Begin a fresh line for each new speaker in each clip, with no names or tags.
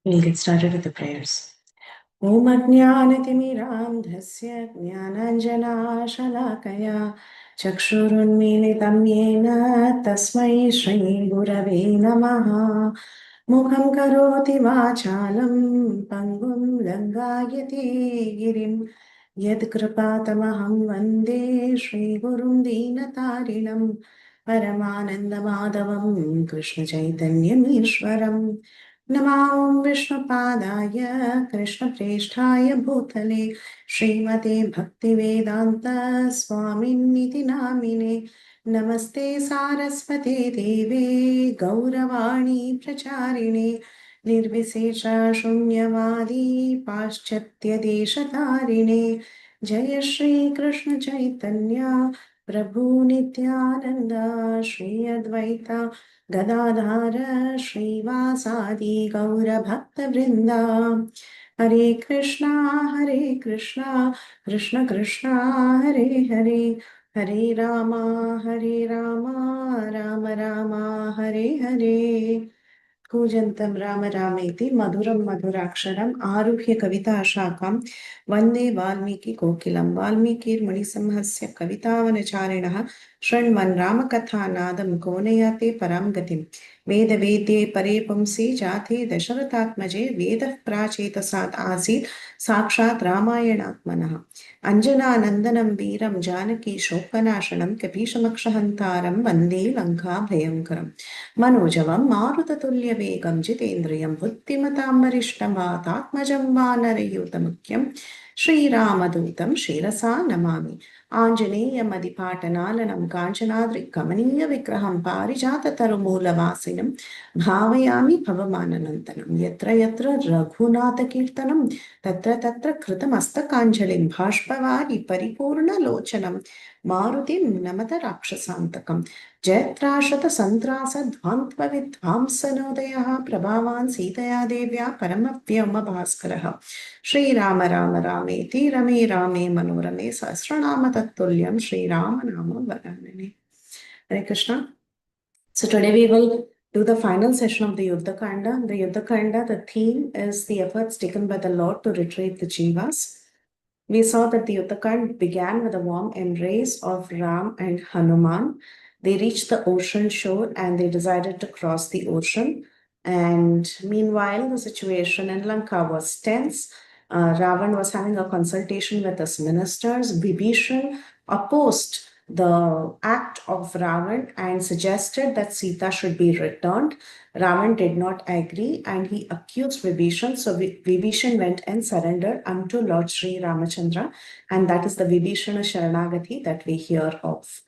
We'll get started with the prayers. Om Ajnanatimirandhasya Jnananjanashalakaya Chakshurunmilitam Yena Tasmai Shri Gurave Namaha Mukham Karoti Vachalam Pangum Langayati Girim Yad Kripatamaham Vande Shri Gurum Dinatarinam Paramananda Madhavam Krishna Chaitanyam Ishwaram Namo Vishnupadaya Krishna Presthaya Bhutale Srimate Bhaktivedanta Swaminiti Namine Namaste Saraswate Deve Gauravani Pracharine Nirvisesha Shunyavadi Paschatya Deshatarine Jaya Shri Krishna Chaitanya Prabhu Nityananda Shri Advaita Gadadhara Srivasadi Gaura Bhakta Vrinda Hare Krishna Krishna Krishna Hare Hare Hare Rama Rama Rama Hare Hare कूजन्तं Ram रामेति मधुरं मधुराक्षरम् आरुह्य कविताशाखां वन्दे वाल्मीकि कोकिलं वाल्मीकिर्मणिसिंहस्य कवितावनचारिणः शृण्वन् रामकथानादं कोनयाते परां गतिम् वेदवेद्ये परे पुंसि जाते दशरथात्मजे वेदः प्राचेतसात् आसीत् साक्षात् रामायणात्मनः अञ्जनानन्दनं वीरं जानकी शोकनाशनं कपीशमक्षहन्तारं वन्दे लङ्काभयङ्करम् मनोजवं मारुततुल्यवेगं जितेन्द्रियं बुद्धिमतां वरिष्ठं वातात्मजं वानरयूतमुख्यं श्रीरामदूतं शिरसा नमामि आञ्जनेयमदिपाटनालनं काञ्चनाद्रिकमनीयविग्रहं पारिजाततरुमूलवासिनं भावयामि भवमाननन्दनं यत्र यत्र रघुनाथकीर्तनं तत्र तत्र कृतमस्तकाञ्जलिं बाष्पवारि परिपूर्णलोचनं मारुतिं नमत राक्षसान्तकम् जयत्राशतसन्त्रासध्वान्तविध्वांसनोदयः प्रभावान् सीतया देव्या परमव्योमभास्करः श्रीराम राम रामेति रमे रामे मनोरमे सहस्रनाम तत्तुल्यं श्रीराम नाम वरानने. Hare Krishna. So today we will do the final session of the Yudha Kanda. The Yudha Kanda, the theme is the efforts taken by the Lord to retrieve the Jivas. We saw that the Uttarakhand began with a warm embrace of Ram and Hanuman. They reached the ocean shore and they decided to cross the ocean. And meanwhile, the situation in Lanka was tense. Ravan was having a consultation with his ministers. Vibhishan opposed the act of Ravan and suggested that Sita should be returned. Ravan did not agree and he accused Vibhishan. So Vibhishan went and surrendered unto Lord Sri Ramachandra, and that is the Vibhishana Sharanagati that we hear of.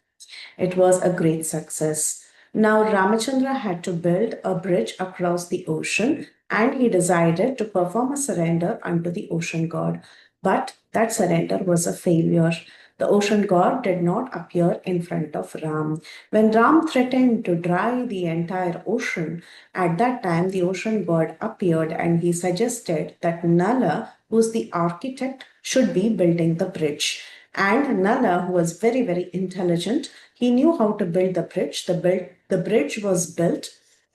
It was a great success. Now Ramachandra had to build a bridge across the ocean and he decided to perform a surrender unto the ocean god. But that surrender was a failure. The ocean god did not appear in front of Ram. When Ram threatened to dry the entire ocean, at that time the ocean god appeared and he suggested that Nala, who's the architect, should be building the bridge. And Nala, who was very, very intelligent, he knew how to build the bridge. The bridge was built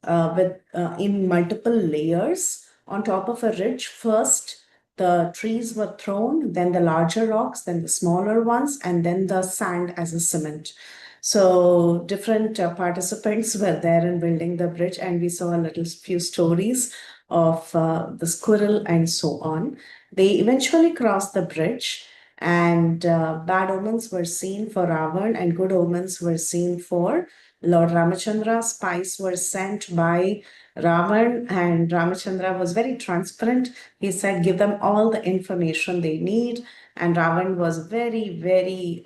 in multiple layers on top of a ridge. First, the trees were thrown, then the larger rocks, then the smaller ones, and then the sand as a cement. So different participants were there in building the bridge, and we saw a little few stories of the squirrel and so on. They eventually crossed the bridge, and bad omens were seen for Ravan, and good omens were seen for Lord Ramachandra. Spies were sent by Ravan, and Ramachandra was very transparent. He said, give them all the information they need. And Ravan was very, very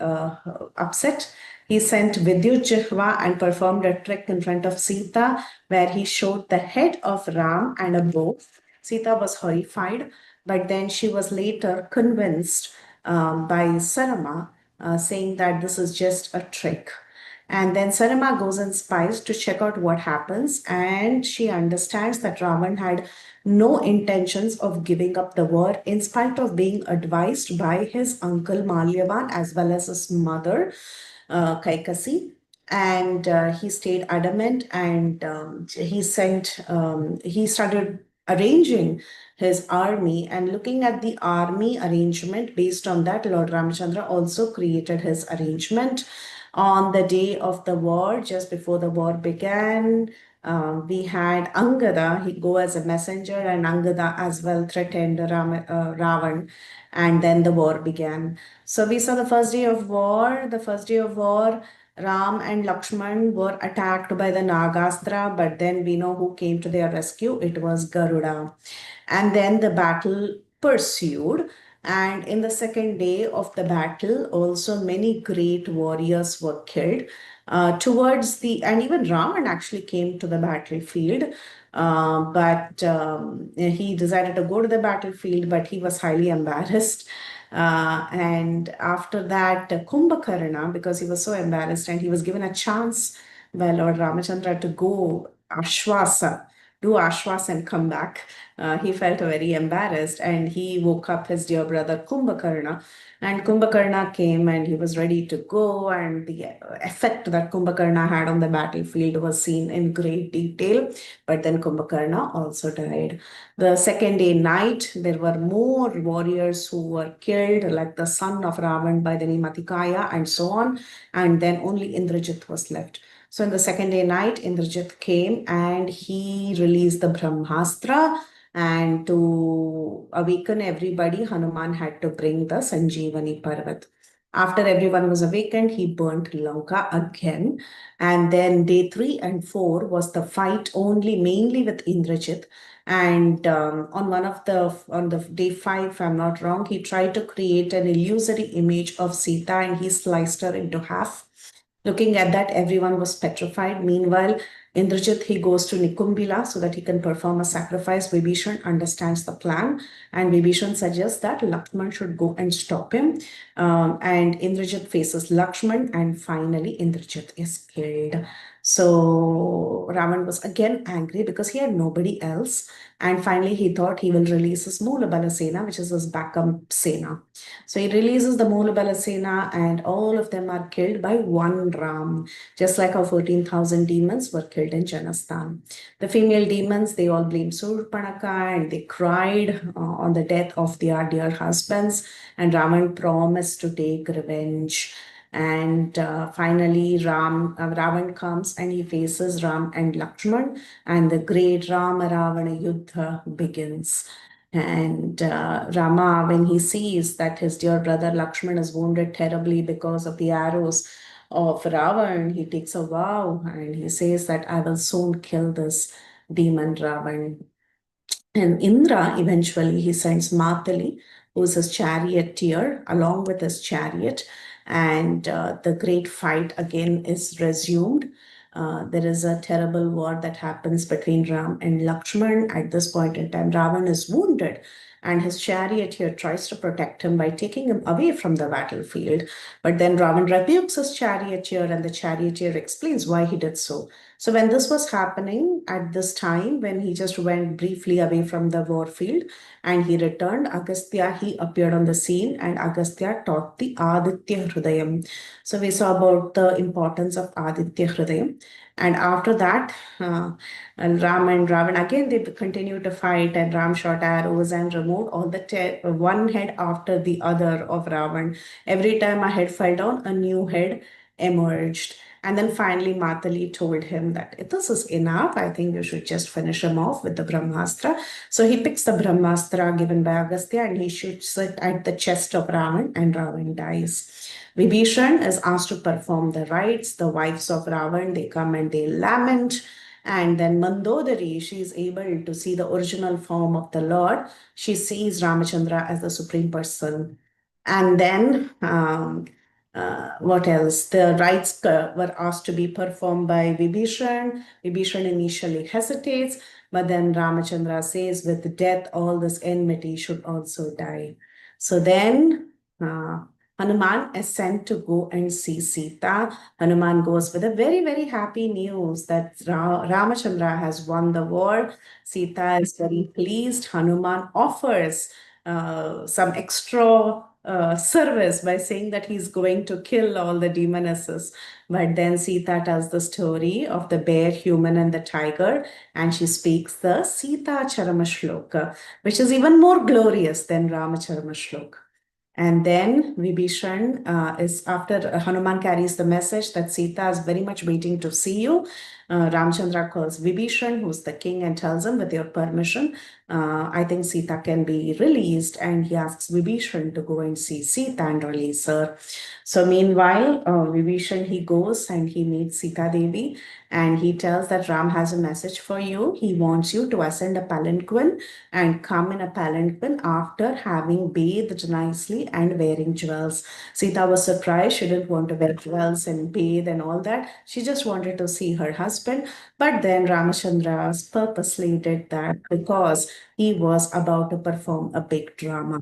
upset. He sent Vidyut Jihva and performed a trick in front of Sita, where he showed the head of Ram and a bow. Sita was horrified, but then she was later convinced by Sarama, saying that this is just a trick. And then Sarama goes and spies to check out what happens, and she understands that Ravan had no intentions of giving up the war, in spite of being advised by his uncle Malyavan as well as his mother Kaikasi. And he stayed adamant, and he started arranging his army and looking at the army arrangement. Based on that, Lord Ramachandra also created his arrangement. On the day of the war, just before the war began, we had Angada, he go as a messenger, and Angada as well threatened Ravan, and then the war began. So we saw the first day of war. The first day of war, Ram and Lakshman were attacked by the Nagastra, but then we know who came to their rescue. It was Garuda. And then the battle pursued. And in the second day of the battle, also many great warriors were killed. And even Raman actually came to the battlefield. But he decided to go to the battlefield, but he was highly embarrassed. And after that, Kumbhakarna, because he was so embarrassed and he was given a chance by Lord Ramachandra to go Ashwasa, do Ashwas and come back. He felt very embarrassed and he woke up his dear brother Kumbhakarna. And Kumbhakarna came and he was ready to go. And the effect that Kumbhakarna had on the battlefield was seen in great detail. But then Kumbhakarna also died. The second day night, there were more warriors who were killed, like the son of Ravan by the name Atikaya and so on. And then only Indrajit was left. So in the second day night, Indrajit came and he released the Brahmastra. And to awaken everybody, Hanuman had to bring the Sanjeevani Parvat. After everyone was awakened, he burnt Lanka again. And then day 3 and 4 was the fight only mainly with Indrajit. And on the day 5, if I'm not wrong, he tried to create an illusory image of Sita and he sliced her into half. Looking at that, everyone was petrified. Meanwhile, Indrajit, he goes to Nikumbila so that he can perform a sacrifice. Vibhishan understands the plan, and Vibhishan suggests that Lakshman should go and stop him. And Indrajit faces Lakshman, and finally Indrajit is killed. So Ravan was again angry because he had nobody else. And finally, he thought he will release his Moolabala Sena, which is his backup Sena. So he releases the Moolabala Sena, and all of them are killed by one Ram, just like how 14,000 demons were killed in Janastan. The female demons, they all blamed Surpanaka and they cried on the death of their dear husbands, and Raman promised to take revenge. And finally, Ravan comes and he faces Ram and Lakshman, and the great Rama Ravana Yuddha begins. And Rama, when he sees that his dear brother Lakshman is wounded terribly because of the arrows of Ravan, he takes a vow and he says that I will soon kill this demon Ravan. And Indra, eventually, he sends Matali, who's his charioteer, along with his chariot. And the great fight again is resumed. There is a terrible war that happens between Ram and Lakshman. At this point in time, Ravan is wounded, and his charioteer tries to protect him by taking him away from the battlefield. But then Ravan rebukes his charioteer, and the charioteer explains why he did so. So when this was happening at this time, when he just went briefly away from the war field and he returned, Agastya, he appeared on the scene, and Agastya taught the Aditya Hridayam. So we saw about the importance of Aditya Hridayam. And after that, Ram and Ravan again they continued to fight, and Ram shot arrows and removed all the one head after the other of Ravan. Every time a head fell down, a new head emerged. And then finally, Matali told him that this is enough. I think you should just finish him off with the Brahmastra. So he picks the Brahmastra given by Agastya and he shoots it at the chest of Ravan, and Ravan dies. Vibhishan is asked to perform the rites. The wives of Ravan, they come and they lament. And then Mandodari, she is able to see the original form of the Lord. She sees Ramachandra as the Supreme Person. And then what else? The rites were asked to be performed by Vibhishan. Vibhishan initially hesitates, but then Ramachandra says, with death, all this enmity should also die. So then Hanuman is sent to go and see Sita. Hanuman goes with a very, very happy news that Ramachandra has won the war. Sita is very pleased. Hanuman offers some extra service by saying that he's going to kill all the demonesses. But then Sita tells the story of the bear, human, and the tiger, and she speaks the Sita Charama Shloka, which is even more glorious than Ramacharama Shloka. And then Vibhishan is after Hanuman carries the message that Sita is very much waiting to see you. Ramchandra calls Vibhishan, who's the king, and tells him, with your permission, I think Sita can be released. And he asks Vibhishan to go and see Sita and release her. So meanwhile, Vibhishan, he goes and he meets Sita Devi, and he tells that Ram has a message for you. He wants you to ascend a palanquin and come in a palanquin after having bathed nicely and wearing jewels. Sita was surprised. She didn't want to wear jewels and bathe and all that. She just wanted to see her husband. But then Ramachandra purposely did that because he was about to perform a big drama.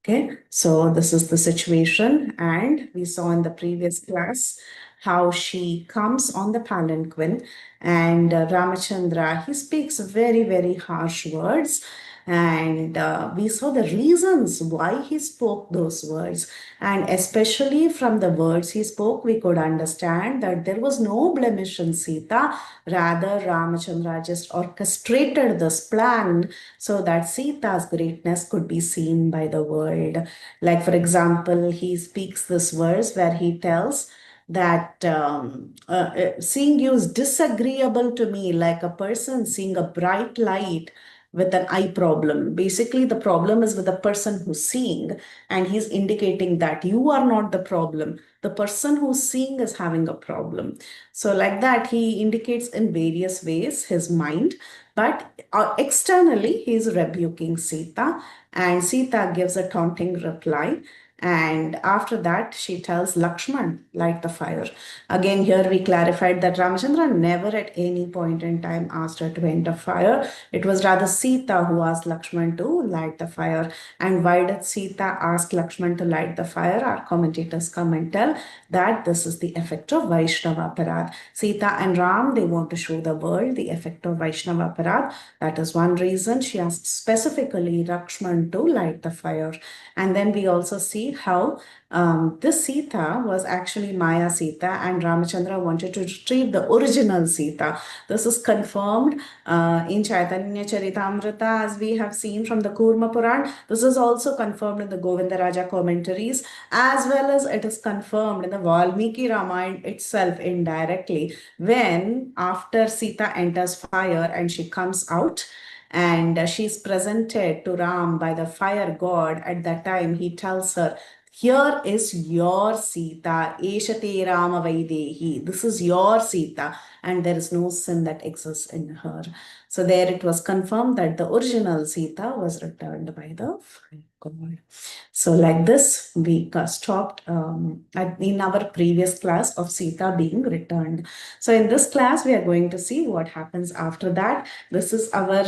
Okay, so this is the situation, and we saw in the previous class how she comes on the palanquin, and Ramachandra, he speaks very, very harsh words, and we saw the reasons why he spoke those words, and especially from the words he spoke, we could understand that there was no blemish in Sita. Rather, Ramachandra just orchestrated this plan so that Sita's greatness could be seen by the world. Like, for example, he speaks this verse where he tells that seeing you is disagreeable to me, like a person seeing a bright light with an eye problem. Basically, the problem is with the person who's seeing, and he's indicating that you are not the problem. The person who's seeing is having a problem. So, like that, he indicates in various ways his mind, but externally, he's rebuking Sita, and Sita gives a taunting reply. And after that, she tells Lakshman, light the fire. Again, here we clarified that Ramachandra never at any point in time asked her to enter fire. It was rather Sita who asked Lakshman to light the fire. And why did Sita ask Lakshman to light the fire? Our commentators come and tell that this is the effect of Vaishnava Parad. Sita and Ram, they want to show the world the effect of Vaishnava Parad. That is one reason she asked specifically Lakshman to light the fire. And then we also see how this Sita was actually Maya Sita, and Ramachandra wanted to retrieve the original Sita. This is confirmed in Chaitanya Charitamrita, as we have seen from the Kurma Puran. This is also confirmed in the Govindaraja commentaries, as well as it is confirmed in the Valmiki Ramayana itself indirectly, when after Sita enters fire and she comes out, and she's presented to Ram by the fire god. At that time, he tells her, here is your Sita, Eshate Rama Vaidehi. This is your Sita, and there is no sin that exists in her. So there it was confirmed that the original Sita was returned by the fire god. So like this, we stopped in our previous class of Sita being returned. So in this class, we are going to see what happens after that. This is our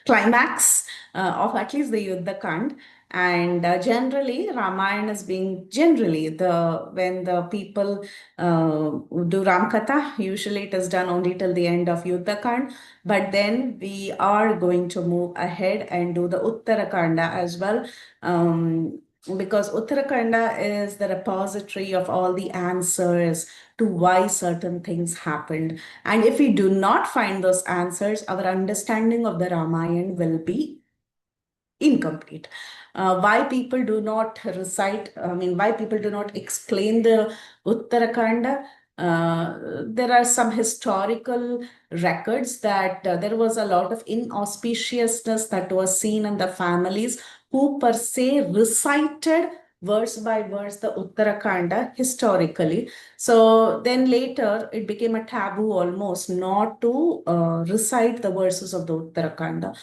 climax of at least the Yuddha Kand. And generally, Ramayana is being generally when the people do Ramkatha, usually it is done only till the end of Yuddha Kand. But then we are going to move ahead and do the Uttarakanda as well. Because Uttarakanda is the repository of all the answers to why certain things happened. And if we do not find those answers, our understanding of the Ramayana will be incomplete. Why people do not recite, why people do not explain the Uttarakanda? There are some historical records that there was a lot of inauspiciousness that was seen in the families who per se recited verse by verse the Uttarakanda historically. So then later it became a taboo almost not to recite the verses of the Uttarakanda.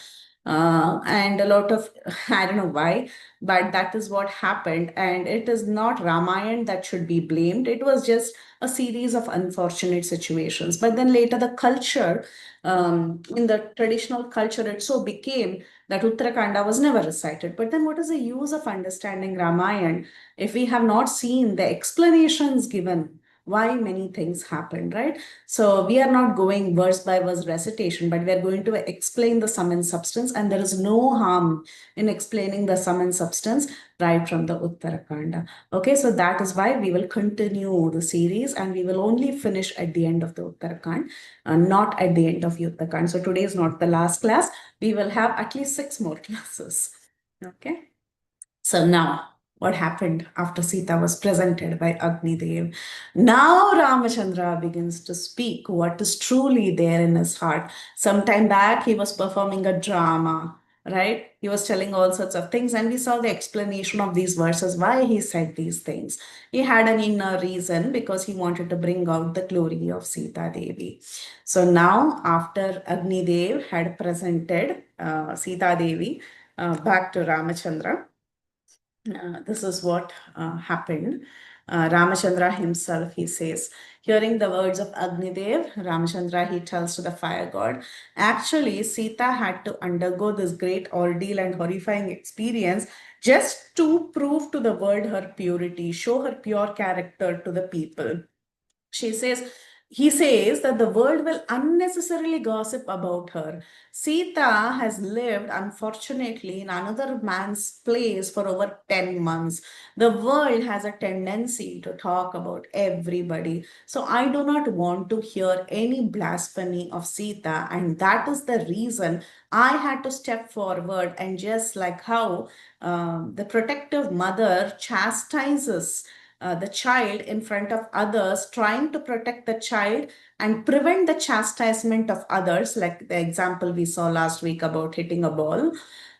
And a lot of, I don't know why, but that is what happened. And it is not Ramayana that should be blamed. It was just a series of unfortunate situations. But then later the culture, in the traditional culture, it so became that Uttarakanda was never recited. But then what is the use of understanding Ramayana if we have not seen the explanations given why many things happened, right? So we are not going verse by verse recitation, but we are going to explain the sum and substance, and there is no harm in explaining the sum and substance right from the Uttarakanda. Okay, so that is why we will continue the series, and we will only finish at the end of the Uttarakand, not at the end of Uttarakand. So today is not the last class. We will have at least 6 more classes. Okay. So now, what happened after Sita was presented by Agni Dev? Now Ramachandra begins to speak what is truly there in his heart. Sometime back, he was performing a drama, right? He was telling all sorts of things, and we saw the explanation of these verses, why he said these things. He had an inner reason because he wanted to bring out the glory of Sita Devi. So now, after Agni Dev had presented Sita Devi back to Ramachandra, this is what happened. Ramachandra himself, he says, hearing the words of Agnidev, Ramachandra, he tells to the fire god, actually, Sita had to undergo this great ordeal and horrifying experience just to prove to the world her purity, show her pure character to the people. She says, he says that the world will unnecessarily gossip about her. Sita has lived, unfortunately, in another man's place for over 10 months. The world has a tendency to talk about everybody. So I do not want to hear any blasphemy of Sita. And that is the reason I had to step forward, and just like how the protective mother chastises the child in front of others, trying to protect the child and prevent the chastisement of others, like the example we saw last week about hitting a ball.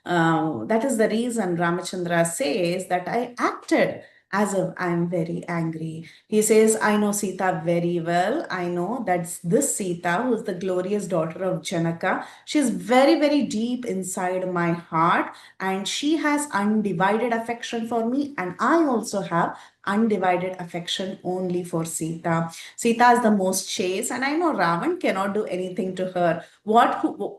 That is the reason Ramachandra says that I acted as if I'm very angry. He says, I know Sita very well. I know that's this Sita who is the glorious daughter of Janaka. She's very, very deep inside my heart, and she has undivided affection for me, and I also have undivided affection only for Sita. Sita is the most chaste, and I know Ravan cannot do anything to her.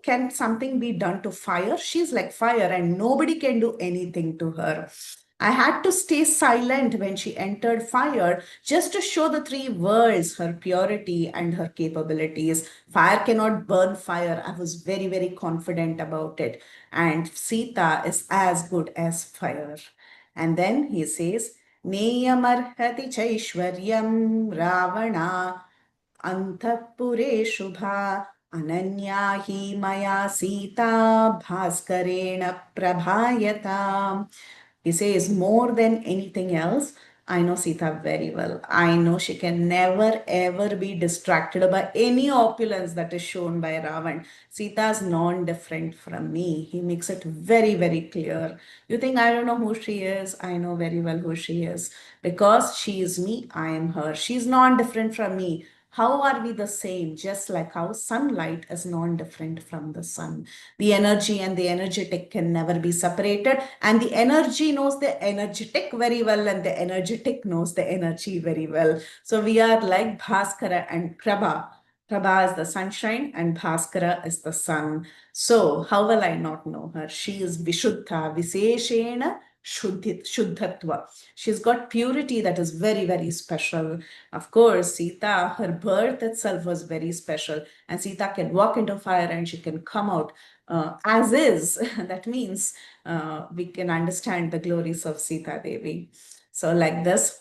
Can something be done to fire? She's like fire, and nobody can do anything to her. I had to stay silent when she entered fire just to show the three worlds her purity and her capabilities. Fire cannot burn fire. I was very, very confident about it. And Sita is as good as fire. And then he says, नेयमर्हति चैश्वर्यं Ravan अन्तःपुरे शुभा अनन्या हि मया Sita भास्करेण प्रभायताम्. He says, more than anything else, I know Sita very well. I know she can never ever be distracted by any opulence that is shown by Ravan. Sita is non-different from me. He makes it very, very clear. You think I don't know who she is? I know very well who she is. Because she is me, I am her. She's non-different from me. How are we the same? Just like how sunlight is non-different from the sun. The energy and the energetic can never be separated, and the energy knows the energetic very well, and the energetic knows the energy very well. So we are like Bhaskara and Prabha. Prabha is the sunshine and Bhaskara is the sun. So how will I not know her? She is Vishuddha, Viseshena Shuddhatva. She's got purity that is very, very special. Of course, Sita, her birth itself was very special. And Sita can walk into fire and she can come out as is. That means we can understand the glories of Sita Devi. So like this,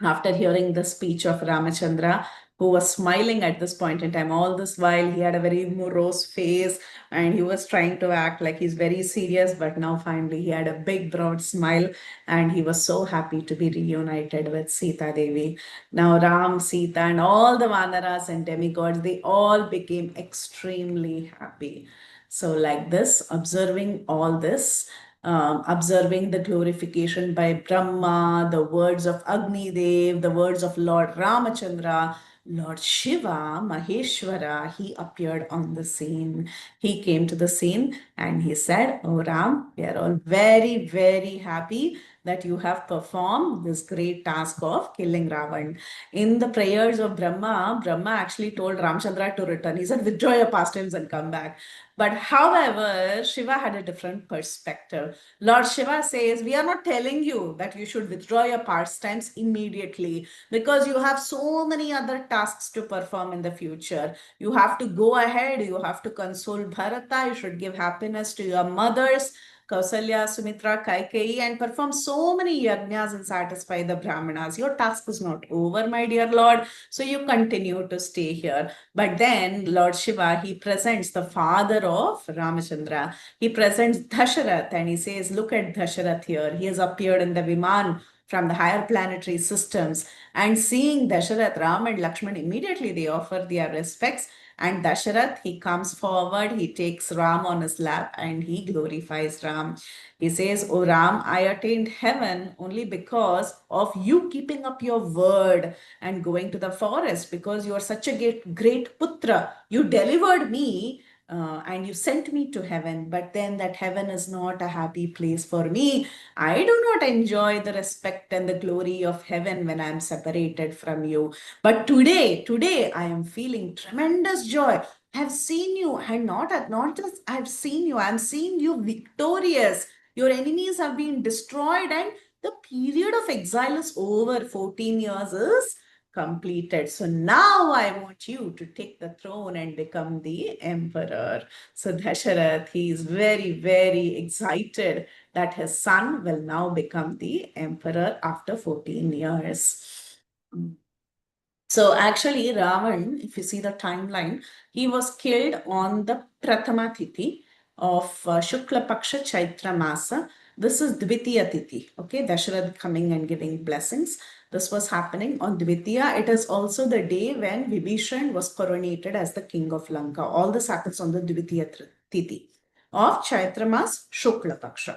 after hearing the speech of Ramachandra, who was smiling at this point in time. All this while, he had a very morose face and he was trying to act like he's very serious. But now, finally, he had a big, broad smile and he was so happy to be reunited with Sita Devi. Now, Ram, Sita, and all the Vanaras and demigods, they all became extremely happy. So, like this, observing all this, observing the glorification by Brahma, the words of Agni Dev, the words of Lord Ramachandra, Lord Shiva, Maheshwara, he appeared on the scene. He came to the scene and he said, "Oh Ram, we are all very, very happy that you have performed this great task of killing Ravan." In the prayers of Brahma, Brahma actually told Ramchandra to return. He said, "Withdraw your pastimes and come back." But however, Shiva had a different perspective. Lord Shiva says, "We are not telling you that you should withdraw your pastimes immediately, because you have so many other tasks to perform in the future. You have to go ahead, you have to console Bharata, you should give happiness to your mothers, Kausalya, Sumitra, Kaikeyi, and perform so many yajnas and satisfy the Brahmanas. Your task is not over, my dear Lord, so you continue to stay here." But then Lord Shiva, he presents the father of Ramachandra. He presents Dasharath and he says, "Look at Dasharath here. He has appeared in the Viman from the higher planetary systems." And seeing Dasharath, Ram and Lakshman, immediately they offer their respects. And Dasharath, he comes forward, he takes Ram on his lap and he glorifies Ram. He says, "Oh Ram, I attained heaven only because of you keeping up your word and going to the forest, because you are such a great putra. You delivered me and you sent me to heaven, but then that heaven is not a happy place for me. I do not enjoy the respect and the glory of heaven when I am separated from you. But today, I am feeling tremendous joy. I have seen you, and not just I have seen you, I am seeing you victorious. Your enemies have been destroyed, and the period of exile is over. 14 years is completed. So now I want you to take the throne and become the emperor." So Dasharath, he is very, very excited that his son will now become the emperor after 14 years. So actually, Ravan, if you see the timeline, he was killed on the Prathama Tithi of Shukla Paksha Chaitra Masa. This is Dvitiya Tithi, okay? Dasharath coming and giving blessings. This was happening on Dvitiya. It is also the day when Vibhishan was coronated as the king of Lanka. All this happens on the Dvitiya Tithi of Chaitra Mas Shukla Paksha.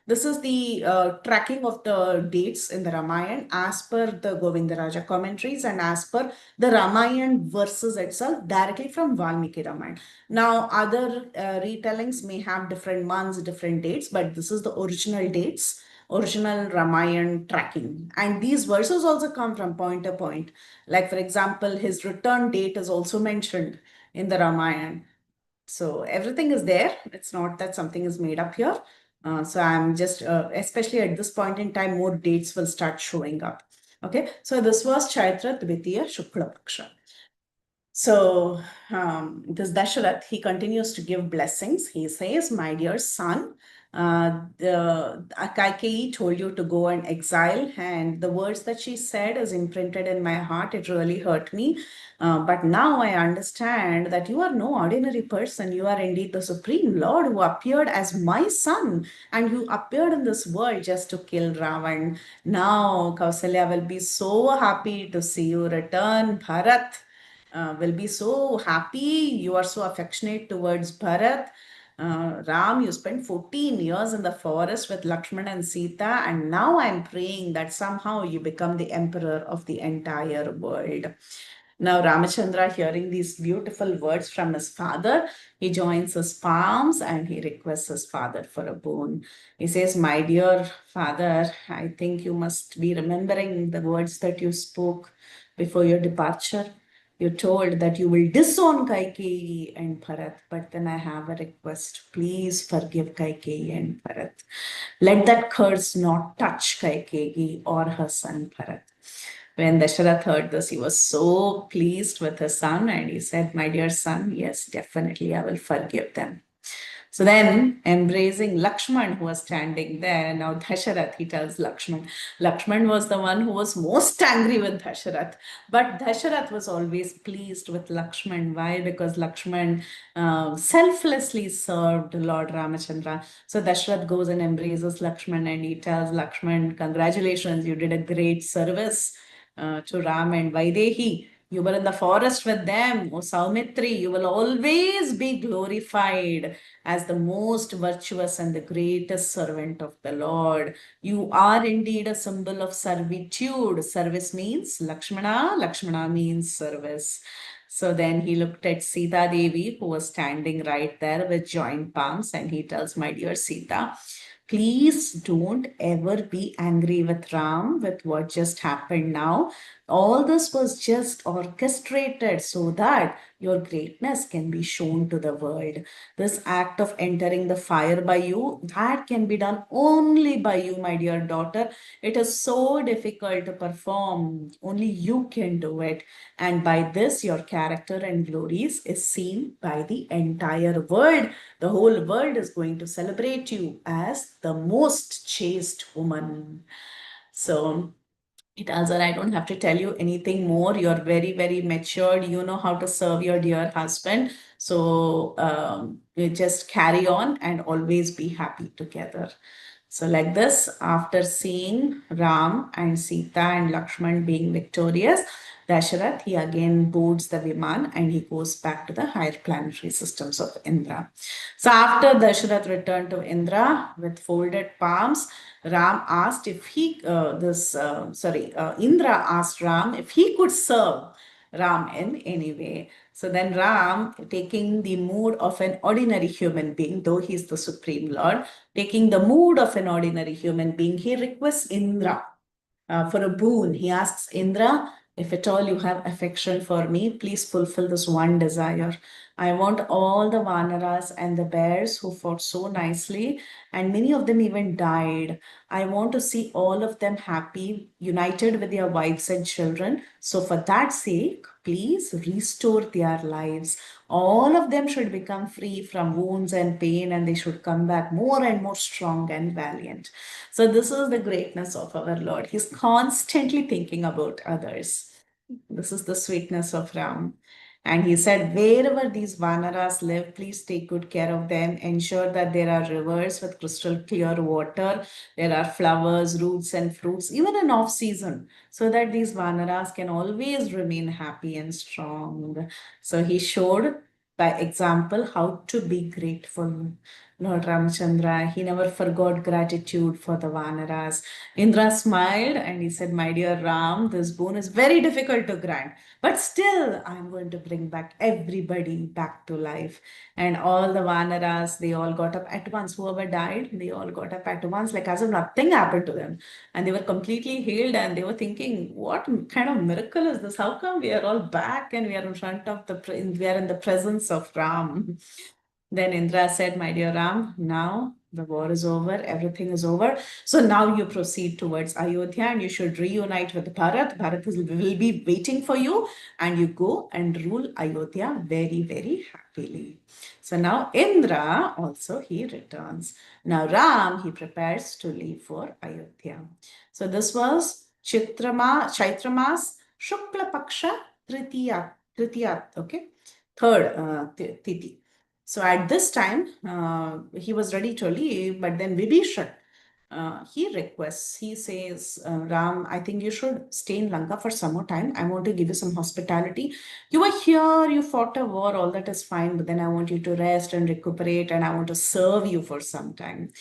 This is the tracking of the dates in the Ramayana as per the Govindaraja commentaries and as per the Ramayana verses itself directly from Valmiki Ramayana. Now, other retellings may have different months, different dates, but this is the original dates, original Ramayana tracking. And these verses also come from point to point. Like, for example, his return date is also mentioned in the Ramayana. So everything is there. It's not that something is made up here. So I'm just, especially at this point in time, more dates will start showing up. Okay, so this was Chaitra Dvitiya Shukla Paksha. So this Dasharath, he continues to give blessings. He says, "My dear son, the Kaikeyi told you to go and exile, and the words that she said is imprinted in my heart. It really hurt me. But now I understand that you are no ordinary person. You are indeed the Supreme Lord who appeared as my son, and you appeared in this world just to kill Ravan. Now Kausalya will be so happy to see you return. Bharat will be so happy. You are so affectionate towards Bharat. Ram, you spent 14 years in the forest with Lakshman and Sita, and now I'm praying that somehow you become the emperor of the entire world." Now, Ramachandra, hearing these beautiful words from his father, he joins his palms and he requests his father for a boon. He says, "My dear father, I think you must be remembering the words that you spoke before your departure. You told that you will disown Kaikeyi and Bharat, but then I have a request. Please forgive Kaikeyi and Bharat. Let that curse not touch Kaikeyi or her son Bharat." When Dasharath heard this, he was so pleased with his son and he said, "My dear son, yes, definitely I will forgive them." So then, embracing Lakshman, who was standing there, now Dasharath, he tells Lakshman. Lakshman was the one who was most angry with Dasharath. But Dasharath was always pleased with Lakshman. Why? Because Lakshman selflessly served Lord Ramachandra. So Dasharath goes and embraces Lakshman and he tells Lakshman, "Congratulations, you did a great service to Ram and Vaidehi. You were in the forest with them, O Saumitri. You will always be glorified as the most virtuous and the greatest servant of the Lord. You are indeed a symbol of servitude. Service means Lakshmana, Lakshmana means service. So then he looked at Sita Devi, who was standing right there with joined palms, and he tells, my dear Sita, please don't ever be angry with Ram with what just happened now. All this was just orchestrated so that your greatness can be shown to the world. This act of entering the fire by you, that can be done only by you, my dear daughter. It is so difficult to perform. Only you can do it. And by this, your character and glories is seen by the entire world. The whole world is going to celebrate you as the most chaste woman. So it tells her, I don't have to tell you anything more. You're very, very matured. You know how to serve your dear husband. So you just carry on and always be happy together. So, like this, after seeing Ram and Sita and Lakshman being victorious, Dasharath, he again boards the Viman and he goes back to the higher planetary systems of Indra. So, after Dasharath returned to Indra with folded palms, Ram asked if he, Indra asked Ram if he could serve Ram in any way. So then Ram, taking the mood of an ordinary human being, though he is the Supreme Lord, taking the mood of an ordinary human being, he requests Indra for a boon. He asks Indra, if at all you have affection for me, please fulfill this one desire. I want all the Vanaras and the bears who fought so nicely, and many of them even died. I want to see all of them happy, united with their wives and children. So, for that sake, please restore their lives. All of them should become free from wounds and pain, and they should come back more and more strong and valiant. So, this is the greatness of our Lord. He's constantly thinking about others. This is the sweetness of Ram. And he said, wherever these Vanaras live, please take good care of them. Ensure that there are rivers with crystal clear water. There are flowers, roots, and fruits, even in off season, so that these Vanaras can always remain happy and strong. So he showed by example how to be grateful. Lord Ramchandra, he never forgot gratitude for the Vanaras. Indra smiled and he said, my dear Ram, this boon is very difficult to grant, but still I'm going to bring back everybody back to life. And all the Vanaras, they all got up at once. Whoever died, they all got up at once, like as if nothing happened to them. And they were completely healed and they were thinking, what kind of miracle is this? How come we are all back and we are in front of we are in the presence of Ram? Then Indra said, my dear Ram, now the war is over, everything is over. So now you proceed towards Ayodhya and you should reunite with Bharat. Bharat will be waiting for you and you go and rule Ayodhya very, very happily. So now Indra also he returns. Now Ram, he prepares to leave for Ayodhya. So this was Chaitramas Shukla Paksha Tritiya, okay? Third Tithi. So at this time, he was ready to leave, but then Vibhishan, he requests, he says, Ram, I think you should stay in Lanka for some more time. I want to give you some hospitality. You were here, you fought a war, all that is fine, but then I want you to rest and recuperate, and I want to serve you for some time.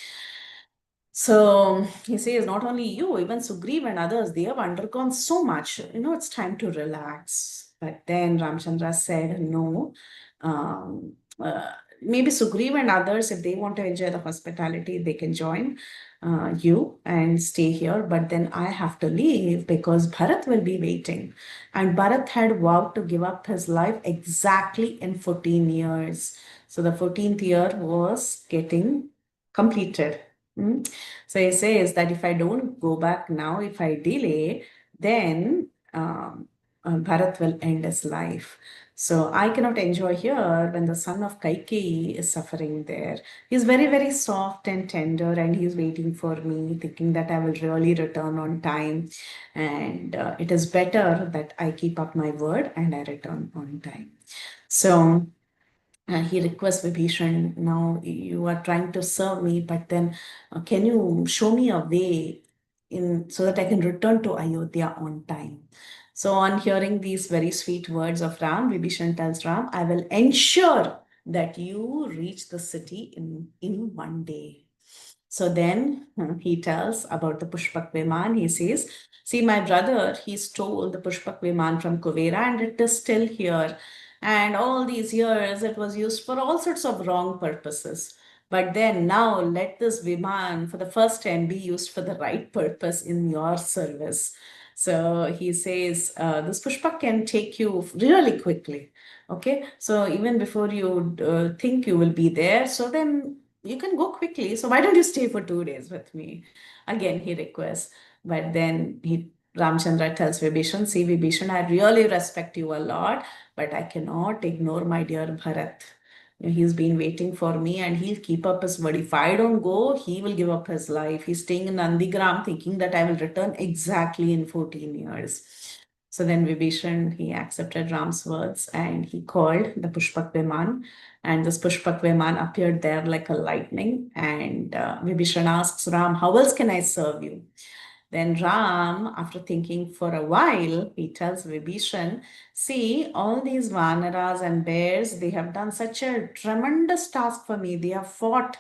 So he says, not only you, even Sugriv and others, they have undergone so much. It's time to relax. But then Ramchandra said, no. Um, Maybe Sugriv and others, if they want to enjoy the hospitality, they can join you and stay here. But then I have to leave because Bharat will be waiting. And Bharat had vowed to give up his life exactly in 14 years. So the 14th year was getting completed. Mm. So he says that if I don't go back now, if I delay, then Bharat will end his life. So I cannot enjoy here when the son of Kaikeyi is suffering there. He's very, very soft and tender, and he's waiting for me, thinking that I will really return on time. And it is better that I keep up my word and I return on time. So he requests Vibhishan, now you are trying to serve me, but then can you show me a way in so that I can return to Ayodhya on time? So on hearing these very sweet words of Ram, Vibhishan tells Ram, I will ensure that you reach the city in one day. So then he tells about the Pushpak Viman. He says, see, my brother, he stole the Pushpak Viman from Kuvera and it is still here. And all these years it was used for all sorts of wrong purposes. But then now let this Viman for the first time be used for the right purpose in your service. So he says, this Pushpak can take you really quickly. Okay, so even before you think you will be there, so then you can go quickly. So why don't you stay for 2 days with me? Again, he requests. But then Ramchandra tells Vibhishan, see, Vibhishan, I really respect you a lot, but I cannot ignore my dear Bharat. He's been waiting for me and he'll keep up his word. If I don't go, he will give up his life. He's staying in Nandigram thinking that I will return exactly in 14 years. So then Vibhishan, he accepted Ram's words and he called the Pushpak Viman. And this Pushpak Viman appeared there like a lightning. And Vibhishan asks Ram, how else can I serve you? Then Ram, after thinking for a while, he tells Vibhishan, see, all these Vanaras and bears, they have done such a tremendous task for me. They have fought.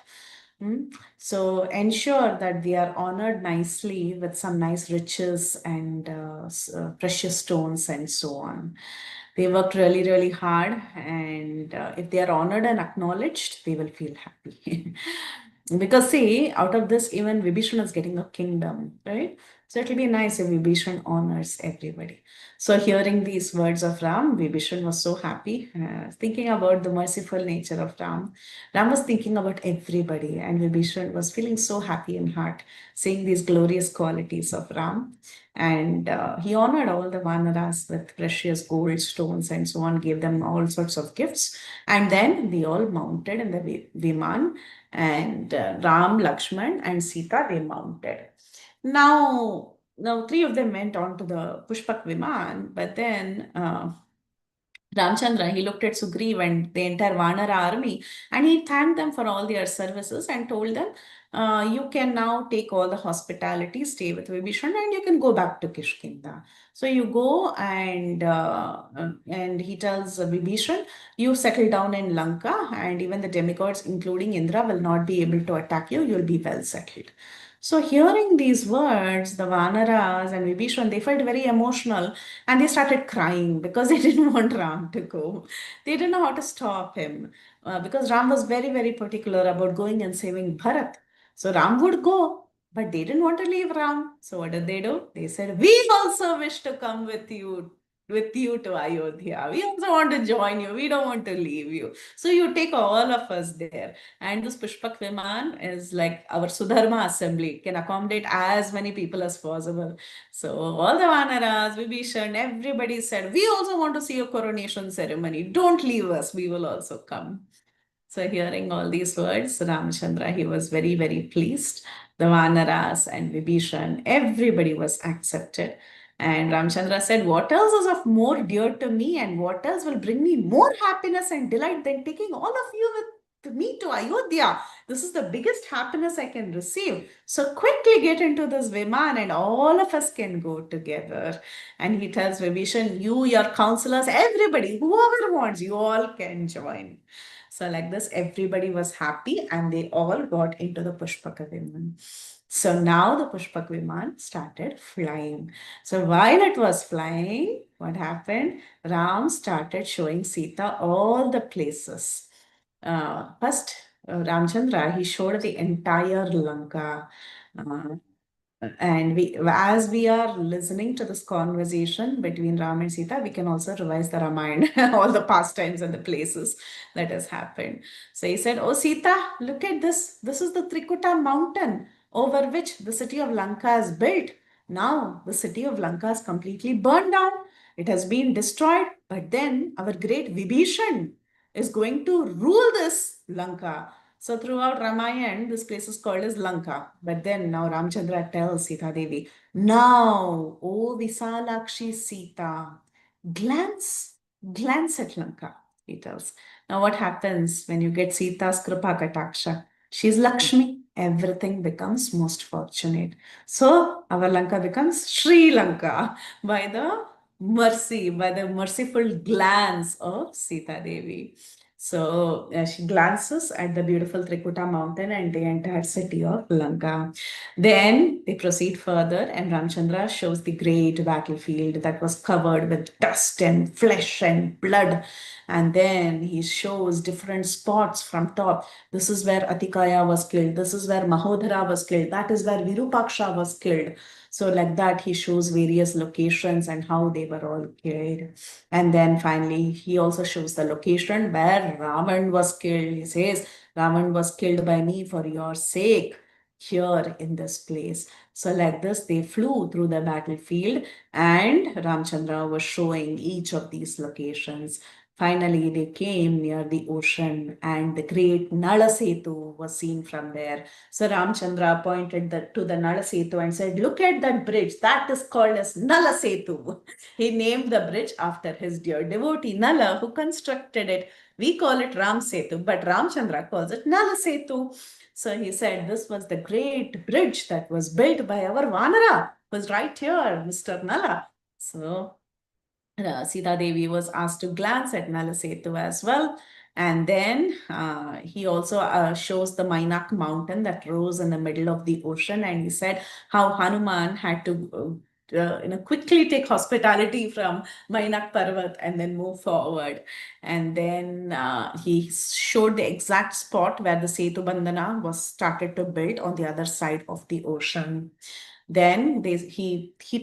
So ensure that they are honored nicely with some nice riches and precious stones and so on. They worked really, really hard, and if they are honored and acknowledged, they will feel happy. Because see, out of this, even Vibhishan is getting a kingdom, right? So it'll be nice if Vibhishan honors everybody. So hearing these words of Ram, Vibhishan was so happy, thinking about the merciful nature of Ram. Ram was thinking about everybody, and Vibhishan was feeling so happy in heart, seeing these glorious qualities of Ram. And he honored all the Vanaras with precious gold, stones, and so on, gave them all sorts of gifts. And then they all mounted in the Viman, and Ram, Lakshman, and Sita, they mounted. Now, three of them went on to the Pushpak Viman, but then Ramchandra, he looked at Sugriv and the entire Vanara army and he thanked them for all their services and told them, you can now take all the hospitality, stay with Vibhishan, and you can go back to Kishkinda. So you go and he tells Vibhishan, you settle down in Lanka and even the demigods, including Indra, will not be able to attack you. You'll be well settled. So hearing these words, the Vanaras and Vibhishan, they felt very emotional and they started crying because they didn't want Ram to go. They didn't know how to stop him because Ram was very, very particular about going and saving Bharat. So Ram would go, but they didn't want to leave Ram. So what did they do? They said, we also wish to come with you to Ayodhya. We also want to join you. We don't want to leave you. So you take all of us there. And this Pushpak Viman is like our Sudharma assembly, can accommodate as many people as possible. So all the Vanaras, Vibhishan, everybody said, we also want to see a coronation ceremony. Don't leave us. We will also come. So hearing all these words, Ramchandra, he was very, very pleased. The Vanaras and Vibhishan, everybody was accepted. And Ramchandra said, what else is of more dear to me and what else will bring me more happiness and delight than taking all of you with me to Ayodhya? This is the biggest happiness I can receive. So quickly get into this Viman and all of us can go together. And he tells Vibhishan, you, your counselors, everybody, whoever wants, you all can join. So like this, everybody was happy and they all got into the Pushpaka Viman. So now the Pushpak Viman started flying. So while it was flying, what happened? Ram started showing Sita all the places. First, Ramchandra, he showed the entire Lanka. Uh, and as we are listening to this conversation between Ram and Sita, we can also revise the Ramayana, all the pastimes and the places that has happened. So he said, oh, Sita, look at this. This is the Trikuta mountain over which the city of Lanka is built. Now, the city of Lanka is completely burned down. It has been destroyed. But then our great Vibhishan is going to rule this Lanka. So throughout Ramayana, this place is called as Lanka. But then now Ramchandra tells Sita Devi, now, O Visalakshi Sita, glance, glance at Lanka, he tells. Now what happens when you get Sita's Kripa Kataksha? She's Lakshmi. Everything becomes most fortunate. So our Lanka becomes Sri Lanka by the mercy, by the merciful glance of Sita Devi. So she glances at the beautiful Trikuta mountain and the entire city of Lanka. Then they proceed further, and Ramchandra shows the great battlefield that was covered with dust and flesh and blood. And then he shows different spots from top. This is where Atikaya was killed. This is where Mahodhara was killed. That is where Virupaksha was killed. So, like that, he shows various locations and how they were all killed. And then finally, he also shows the location where Ravan was killed. He says, Ravan was killed by me for your sake here in this place. So, like this, they flew through the battlefield, and Ramchandra was showing each of these locations. Finally, they came near the ocean, and the great Nala Setu was seen from there. So Ramchandra pointed to the Nala Setu and said, "Look at that bridge. That is called as Nala Setu." He named the bridge after his dear devotee Nala, who constructed it. We call it Ram Setu, but Ramchandra calls it Nala Setu. So he said this was the great bridge that was built by our Vanara, who's right here, Mr. Nala. So Sita Devi was asked to glance at Nalasetu as well. And then he also shows the Mainak mountain that rose in the middle of the ocean. And he said how Hanuman had to quickly take hospitality from Mainak Parvat and then move forward. And then he showed the exact spot where the Setu Bandhana was started to build on the other side of the ocean. Then they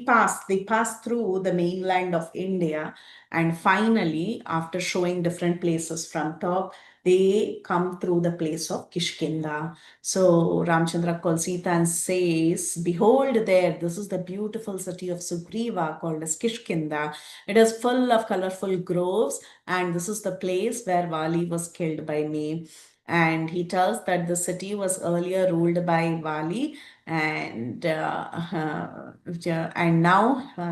passed through the mainland of India, and finally, after showing different places from top, they come through the place of Kishkinda. So Ramchandra calls Sita and says, "Behold there, this is the beautiful city of Sugriva called as Kishkinda. It is full of colorful groves, and this is the place where Vali was killed by me." And he tells that the city was earlier ruled by Vali, and now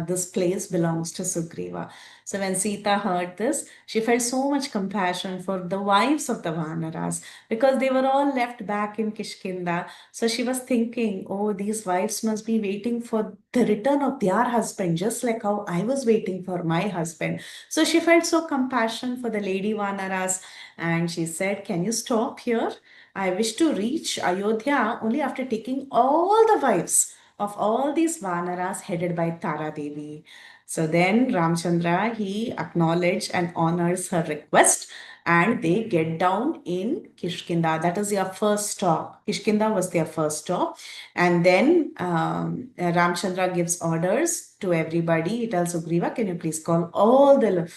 this place belongs to Sugriva. So when Sita heard this, she felt so much compassion for the wives of the Vanaras because they were all left back in Kishkinda. So she was thinking, oh, these wives must be waiting for the return of their husband, just like how I was waiting for my husband. So she felt so compassion for the lady Vanaras, and she said, "Can you stop here? I wish to reach Ayodhya only after taking all the wives of all these Vanaras headed by Tara Devi." So then Ramchandra, he acknowledged and honors her request, and they get down in Kishkinda. That is their first stop. Kishkinda was their first stop. And then Ramchandra gives orders to everybody. He tells Sugriva, "Can you please call all the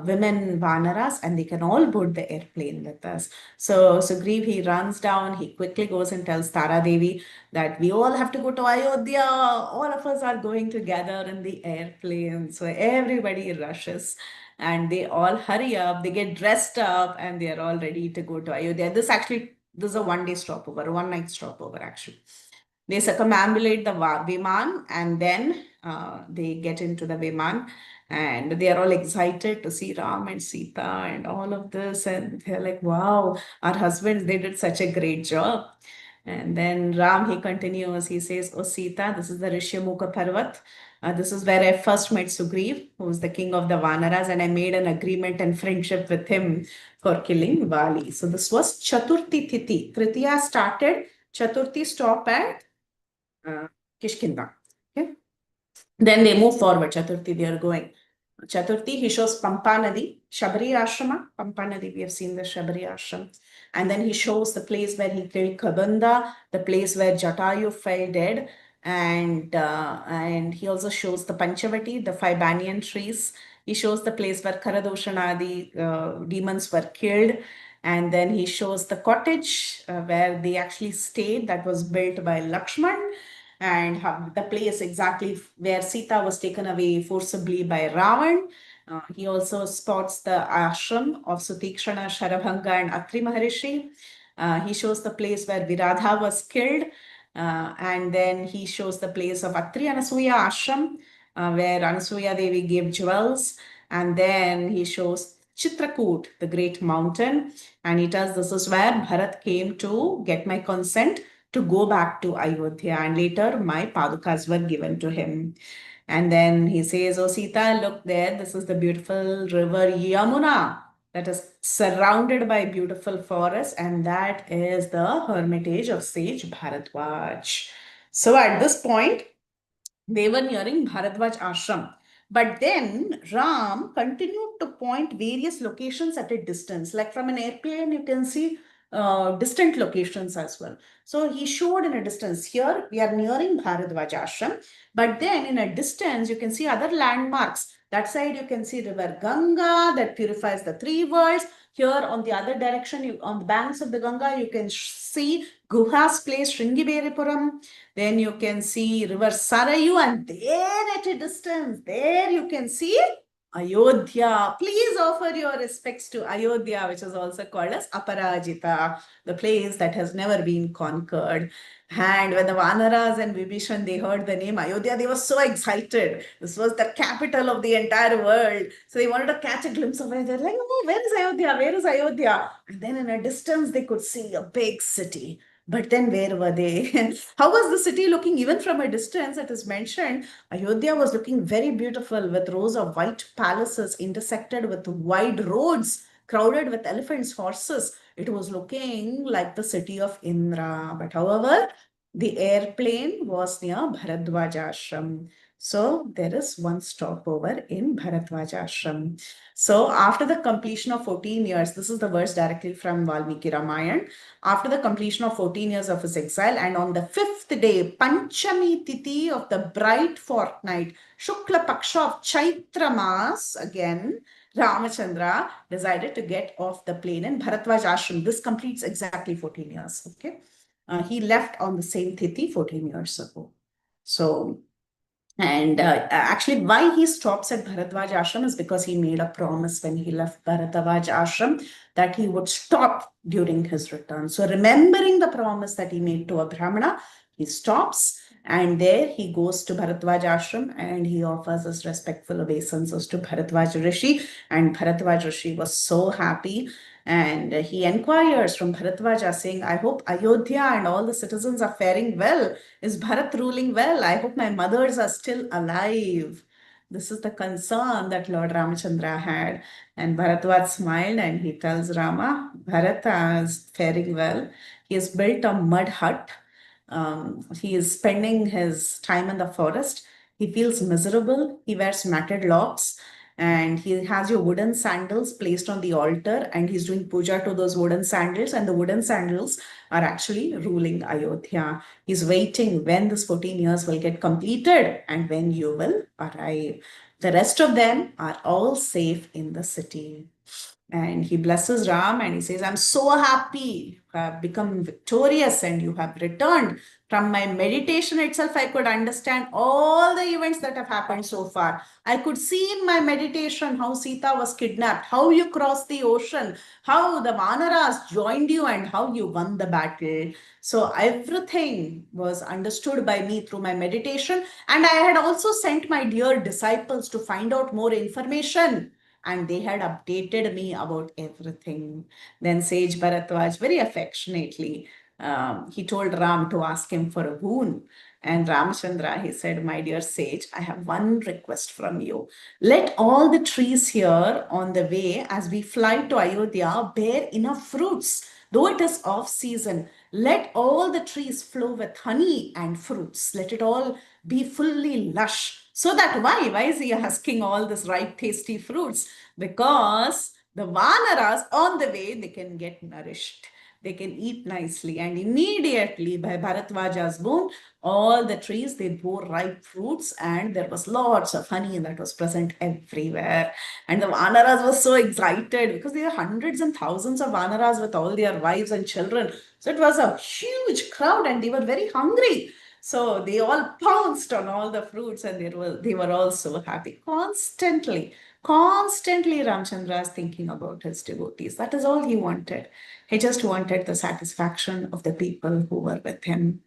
women Vanaras and they can all board the airplane with us." So Sugriv, he runs down, he quickly goes and tells Tara Devi that we all have to go to Ayodhya. All of us are going together in the airplane. So everybody rushes and they all hurry up, they get dressed up, and they are all ready to go to Ayodhya. This is a one-day stopover, a one-night stopover actually. They circumambulate the Viman, and then they get into the Viman, and they are all excited to see Ram and Sita and all of this. And they're like, wow, our husbands, they did such a great job. And then Ram, he continues, he says, "Oh Sita, this is the Rishyamukha Parvat. This is where I first met Sugriv, who is the king of the Vanaras, and I made an agreement and friendship with him for killing Vali." So this was Chaturthi Tithi. Tritiya started, Chaturthi stopped at Kishkinda. Okay. Then they move forward. Chaturthi, they are going. Chaturthi, he shows Pampa Nadi, Shabari Ashrama. Pampa Nadi, we have seen the Shabari Ashram. And then he shows the place where he killed Kabanda, the place where Jatayu fell dead. And he also shows the Panchavati, the five banyan trees. He shows the place where Karadoshanadi demons were killed. And then he shows the cottage where they actually stayed, that was built by Lakshman, and the place exactly where Sita was taken away forcibly by Ravan. He also spots the ashram of Sutikshana, Sharabhanga, and Atri Maharishi. He shows the place where Viradha was killed. And then he shows the place of Atri Anasuya ashram, where Anasuya Devi gave jewels. And then he shows Chitrakoot, the great mountain. And he tells this is where Bharat came to get my consent to go back to Ayodhya, and later my padukas were given to him. And then he says, "Oh, Sita, look there. This is the beautiful river Yamuna that is surrounded by beautiful forests, and that is the hermitage of sage Bharadwaj." So at this point, they were nearing Bharadwaj ashram. But then Ram continued to point various locations at a distance. Like from an airplane, you can see distant locations as well. So he showed in a distance. Here we are nearing Bharadwaj ashram, but then in a distance you can see other landmarks. That side you can see river Ganga that purifies the three worlds. Here on the other direction, on the banks of the Ganga, you can see Guha's place, Shringiberipuram. Then you can see river Sarayu, and there at a distance, there you can see Ayodhya. Please offer your respects to Ayodhya, which is also called as Aparajita, the place that has never been conquered. And when the Vanaras and Vibhishan, they heard the name Ayodhya, they were so excited. This was the capital of the entire world. So they wanted to catch a glimpse of it. They're like, "Oh, where is Ayodhya? Where is Ayodhya?" And then in a distance, they could see a big city. But then where were they? How was the city looking even from a distance? It is mentioned Ayodhya was looking very beautiful with rows of white palaces intersected with wide roads crowded with elephants, horses. It was looking like the city of Indra. But however, the airplane was near Bharadwaj ashram. So there is one stopover in Bharadwaj ashram. So after the completion of 14 years, this is the verse directly from Valmiki Ramayana. After the completion of 14 years of his exile, and on the fifth day, Panchami Tithi of the bright fortnight, Shukla Paksha of Chaitra Mas, again, Ramachandra decided to get off the plane in Bharadwaj ashram. This completes exactly 14 years. Okay. He left on the same Tithi 14 years ago. So, and actually, why he stops at Bharadwaj ashram is because he made a promise when he left Bharadwaj ashram that he would stop during his return. So, remembering the promise that he made to a Brahmana, he stops, and there he goes to Bharadwaj ashram and he offers his respectful obeisances to Bharadwaj Rishi. And Bharadwaj Rishi was so happy. And he inquires from Bharadwaja saying, "I hope Ayodhya and all the citizens are faring well. Is Bharat ruling well? I hope my mothers are still alive." This is the concern that Lord Ramachandra had. And Bharatwaj smiled and he tells Rama, "Bharata is faring well. He has built a mud hut. He is spending his time in the forest. He feels miserable. He wears matted locks and he has your wooden sandals placed on the altar and he's doing puja to those wooden sandals, and the wooden sandals are actually ruling Ayodhya. He's waiting when this 14 years will get completed and when you will arrive. The rest of them are all safe in the city." And he blesses Ram and he says, "I'm so happy you have become victorious and you have returned. From my meditation itself, I could understand all the events that have happened so far. I could see in my meditation how Sita was kidnapped, how you crossed the ocean, how the Vanaras joined you, and how you won the battle. So everything was understood by me through my meditation. And I had also sent my dear disciples to find out more information, and they had updated me about everything." Then Sage Bharatwaj very affectionately, he told Ram to ask him for a boon. And Ramchandra, he said, "My dear sage, I have one request from you. Let all the trees here on the way as we fly to Ayodhya bear enough fruits. Though it is off season, let all the trees flow with honey and fruits. Let it all be fully lush." So that why is he asking all this ripe, tasty fruits? Because the Vanaras on the way, they can get nourished. They can eat nicely. And immediately by Bharatvaja's boon, all the trees, they bore ripe fruits and there was lots of honey that was present everywhere. And the Vanaras were so excited because there are hundreds and thousands of Vanaras with all their wives and children. So it was a huge crowd and they were very hungry. So they all pounced on all the fruits and they were all so happy. Constantly Ramchandra is thinking about his devotees. That is all he wanted. He just wanted the satisfaction of the people who were with him.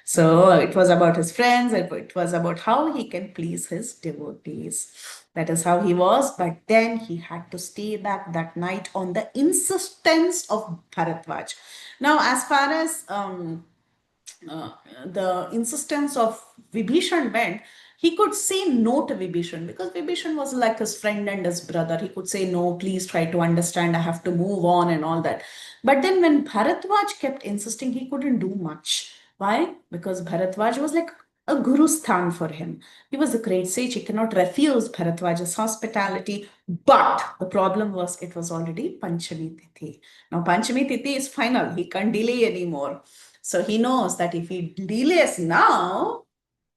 So it was about his friends, it was about how he can please his devotees. That is how he was, but then he had to stay back that night on the insistence of Bharatwaj. Now, as far as uh, the insistence of Vibhishan went, he could say no to Vibhishan because Vibhishan was like his friend and his brother. He could say, no, please try to understand, I have to move on and all that. But then when Bharatwaj kept insisting, he couldn't do much. Why? Because Bharatwaj was like a guru sthan for him. He was a great sage. He cannot refuse Bharatwaj's hospitality. But the problem was it was already Panchami Tithi. Now Panchami Tithi is final. He can't delay anymore. So he knows that if he delays now,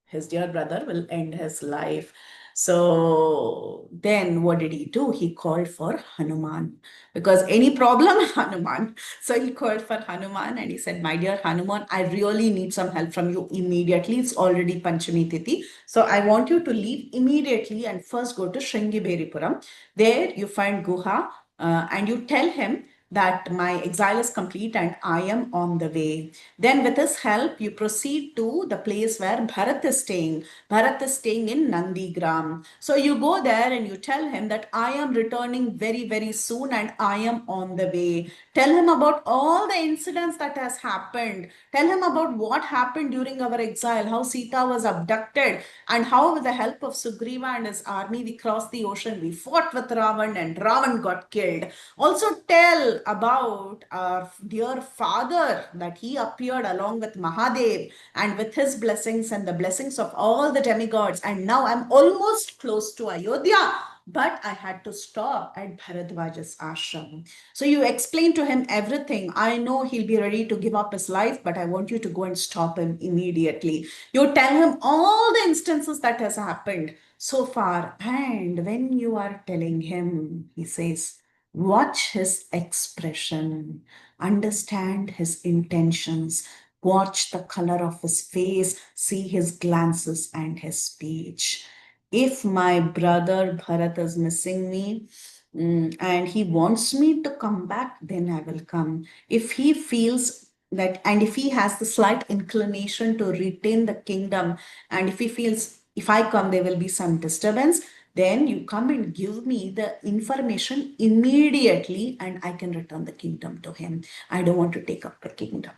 his dear brother will end his life. So then what did he do? He called for Hanuman because any problem, Hanuman. So he called for Hanuman and he said, my dear Hanuman, I really need some help from you immediately. It's already Panchami Tithi. So I want you to leave immediately and first go to Shringiberipuram. There you find Guha and you tell him that my exile is complete and I am on the way. Then with his help, you proceed to the place where Bharat is staying. Bharat is staying in Nandigram. So you go there and you tell him that I am returning very, very soon and I am on the way. Tell him about all the incidents that has happened. Tell him about what happened during our exile, how Sita was abducted and how with the help of Sugriva and his army, we crossed the ocean, we fought with Ravan and Ravan got killed. Also tell about our dear father that he appeared along with Mahadev and with his blessings and the blessings of all the demigods. And now I'm almost close to Ayodhya, but I had to stop at Bharadwaj's ashram. So you explain to him everything. I know he'll be ready to give up his life, but I want you to go and stop him immediately. You tell him all the instances that has happened so far. And when you are telling him, he says, watch his expression, understand his intentions, watch the color of his face, see his glances and his speech. If my brother Bharat is missing me, and he wants me to come back, then I will come. If he feels that, and if he has the slight inclination to retain the kingdom, and if he feels if I come, there will be some disturbance, then you come and give me the information immediately and I can return the kingdom to him. I don't want to take up the kingdom.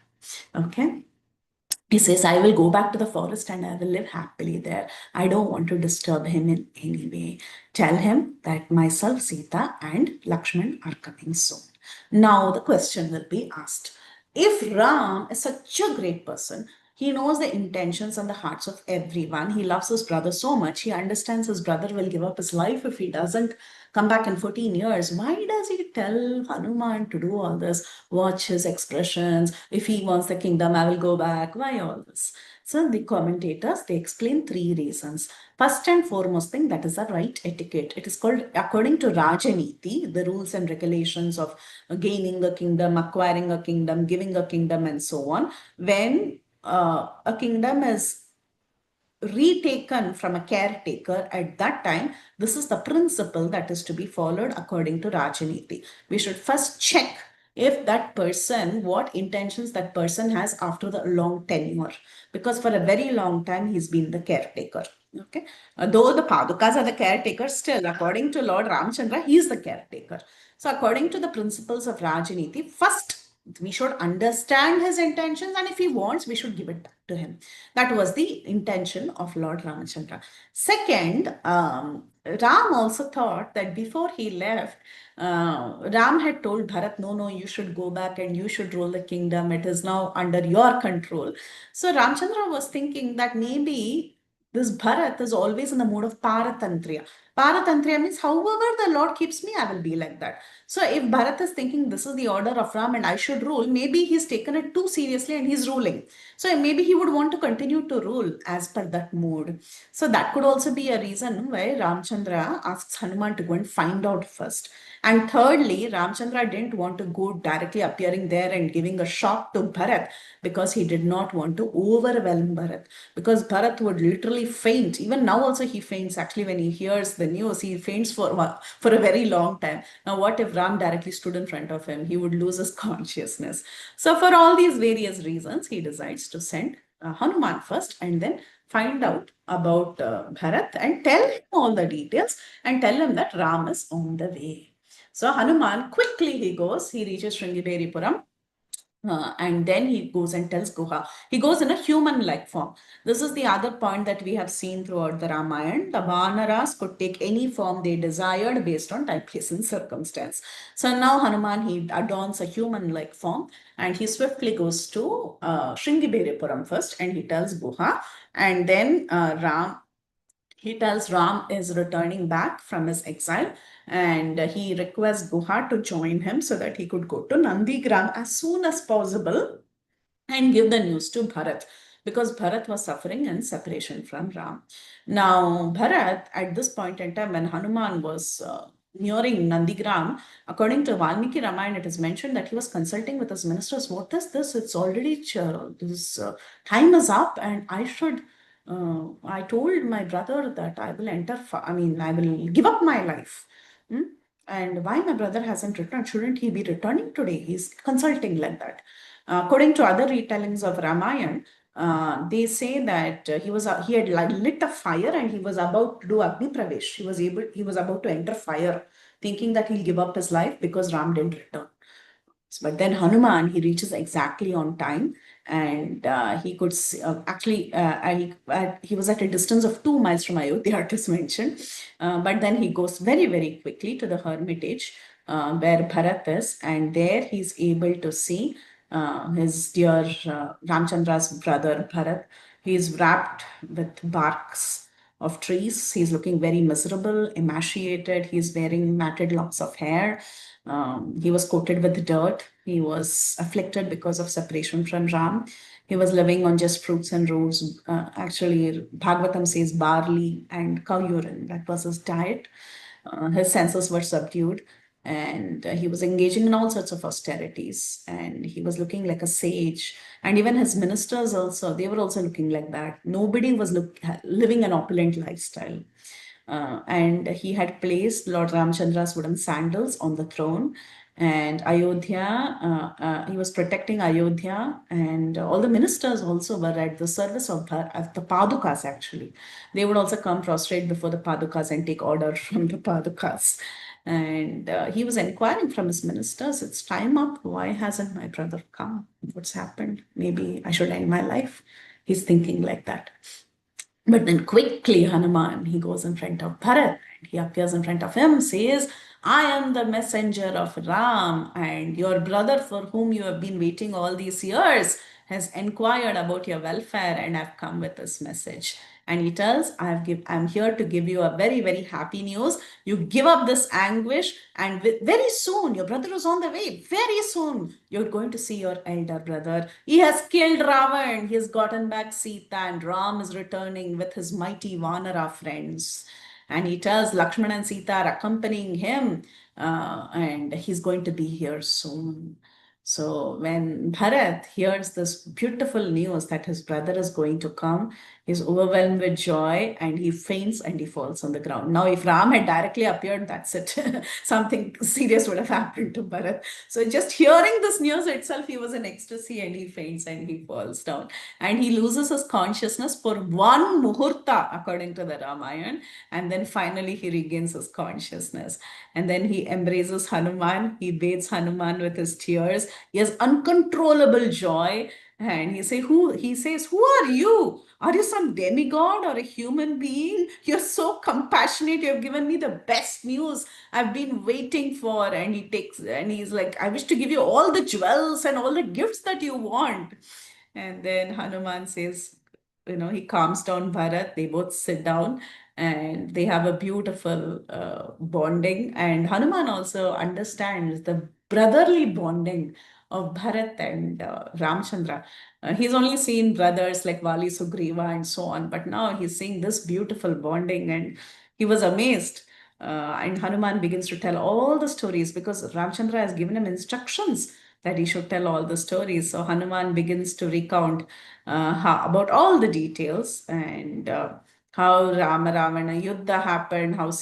Okay. He says, I will go back to the forest and I will live happily there. I don't want to disturb him in any way. Tell him that myself, Sita, and Lakshman are coming soon. Now the question will be asked. If Ram is such a great person, he knows the intentions and the hearts of everyone. He loves his brother so much. He understands his brother will give up his life if he doesn't come back in 14 years. Why does he tell Hanuman to do all this? Watch his expressions. If he wants the kingdom, I will go back. Why all this? So the commentators, they explain three reasons. First and foremost thing, that is the right etiquette. It is called, according to Rajaniti, the rules and regulations of gaining a kingdom, acquiring a kingdom, giving a kingdom, and so on. When a kingdom is retaken from a caretaker at that time, this is the principle that is to be followed according to Rajaniti. We should first check if that person, what intentions that person has after the long tenure, because for a very long time he's been the caretaker. Okay, though the Padukas are the caretaker, still according to Lord Ramchandra, he is the caretaker. So according to the principles of Rajaniti, first we should understand his intentions, and if he wants, we should give it to him. That was the intention of Lord Ramachandra. Second, Ram also thought that before he left, Ram had told Bharat, no, no, you should go back and you should rule the kingdom. It is now under your control. So Ramchandra was thinking that maybe this Bharat is always in the mood of Paratantriya. Paratantriya means however the Lord keeps me, I will be like that. So if Bharat is thinking this is the order of Ram and I should rule, maybe he's taken it too seriously and he's ruling. So maybe he would want to continue to rule as per that mood. So that could also be a reason why Ramchandra asks Hanuman to go and find out first. And thirdly, Ramchandra didn't want to go directly appearing there and giving a shock to Bharat because he did not want to overwhelm Bharat. Because Bharat would literally faint. Even now also he faints. Actually, when he hears the news, he faints for a very long time. Now, what if Ram directly stood in front of him? He would lose his consciousness. So for all these various reasons, he decides to send Hanuman first and then find out about Bharat and tell him all the details and tell him that Ram is on the way. So Hanuman, quickly he goes, he reaches Shringiberipuram.
And then he goes and tells Guha. He goes in a human-like form. This is the other point that we have seen throughout the Ramayana. The Vanaras could take any form they desired based on time, place, and circumstance. So now Hanuman, he adorns a human-like form and he swiftly goes to Shringiberipuram first and he tells Guha. And then he tells Ram is returning back from his exile and he requests Guha to join him so that he could go to Nandigram as soon as possible and give the news to Bharat because Bharat was suffering in separation from Ram. Now, Bharat, at this point in time, when Hanuman was nearing Nandigram, according to Valmiki Ramayana, it is mentioned that he was consulting with his ministers. What is this? It's already this time is up, and I should. I told my brother that I will enter. I mean, I will give up my life. Hmm? And why my brother hasn't returned? Shouldn't he be returning today? He's consulting like that. According to other retellings of Ramayana, they say that he had lit a fire and he was about to do Agni Pravesh. He was about to enter fire, thinking that he'll give up his life because Ram didn't return. But then Hanuman, he reaches exactly on time and he could see, he was at a distance of 2 miles from Ayodhya, it is mentioned. But then he goes very, very quickly to the hermitage where Bharat is, and there he's able to see his dear Ramchandra's brother Bharat. He is wrapped with barks of trees. He's looking very miserable, emaciated. He's wearing matted locks of hair. He was coated with dirt. He was afflicted because of separation from Ram. He was living on just fruits and roots. Actually, Bhagavatam says barley and cow urine. That was his diet. His senses were subdued and he was engaging in all sorts of austerities and he was looking like a sage, and even his ministers also, they were also looking like that. Nobody was living an opulent lifestyle. And he had placed Lord Ramchandra's wooden sandals on the throne. And Ayodhya, he was protecting Ayodhya, and all the ministers also were at the service of the Padukas actually. They would also come prostrate before the Padukas and take order from the Padukas. And he was inquiring from his ministers, it's time up. Why hasn't my brother come? What's happened? Maybe I should end my life. He's thinking like that. But then quickly Hanuman, he goes in front of Bharat and he appears in front of him, says, I am the messenger of Ram, and your brother for whom you have been waiting all these years has inquired about your welfare and I've come with this message. And he tells, I'm here to give you a very, very happy news. You give up this anguish, and very soon, your brother is on the way. Very soon, you're going to see your elder brother. He has killed Ravan. He has gotten back Sita, and Ram is returning with his mighty Vanara friends. And he tells Lakshmana and Sita are accompanying him, and he's going to be here soon. So when Bharat hears this beautiful news that his brother is going to come, he's overwhelmed with joy and he faints and he falls on the ground. Now, if Ram had directly appeared, that's it. Something serious would have happened to Bharat. So just hearing this news itself, he was in ecstasy and he faints and he falls down. And he loses his consciousness for one muhurta, according to the Ramayana. And then finally he regains his consciousness. And then he embraces Hanuman. He bathes Hanuman with his tears. He has uncontrollable joy. And he says, who are you? Are you some demigod or a human being? You're so compassionate. You have given me the best news I've been waiting for. And he's like, I wish to give you all the jewels and all the gifts that you want. And then Hanuman says, he calms down Bharat. They both sit down and they have a beautiful bonding. And Hanuman also understands the brotherly bonding of Bharat and Ramchandra. He's only seen brothers like Vali, Sugriva, and so on, but now he's seeing this beautiful bonding and he was amazed. And Hanuman begins to tell all the stories because Ramchandra has given him instructions that he should tell all the stories. So Hanuman begins to recount about all the details and how Rama Ravana Yuddha happened, how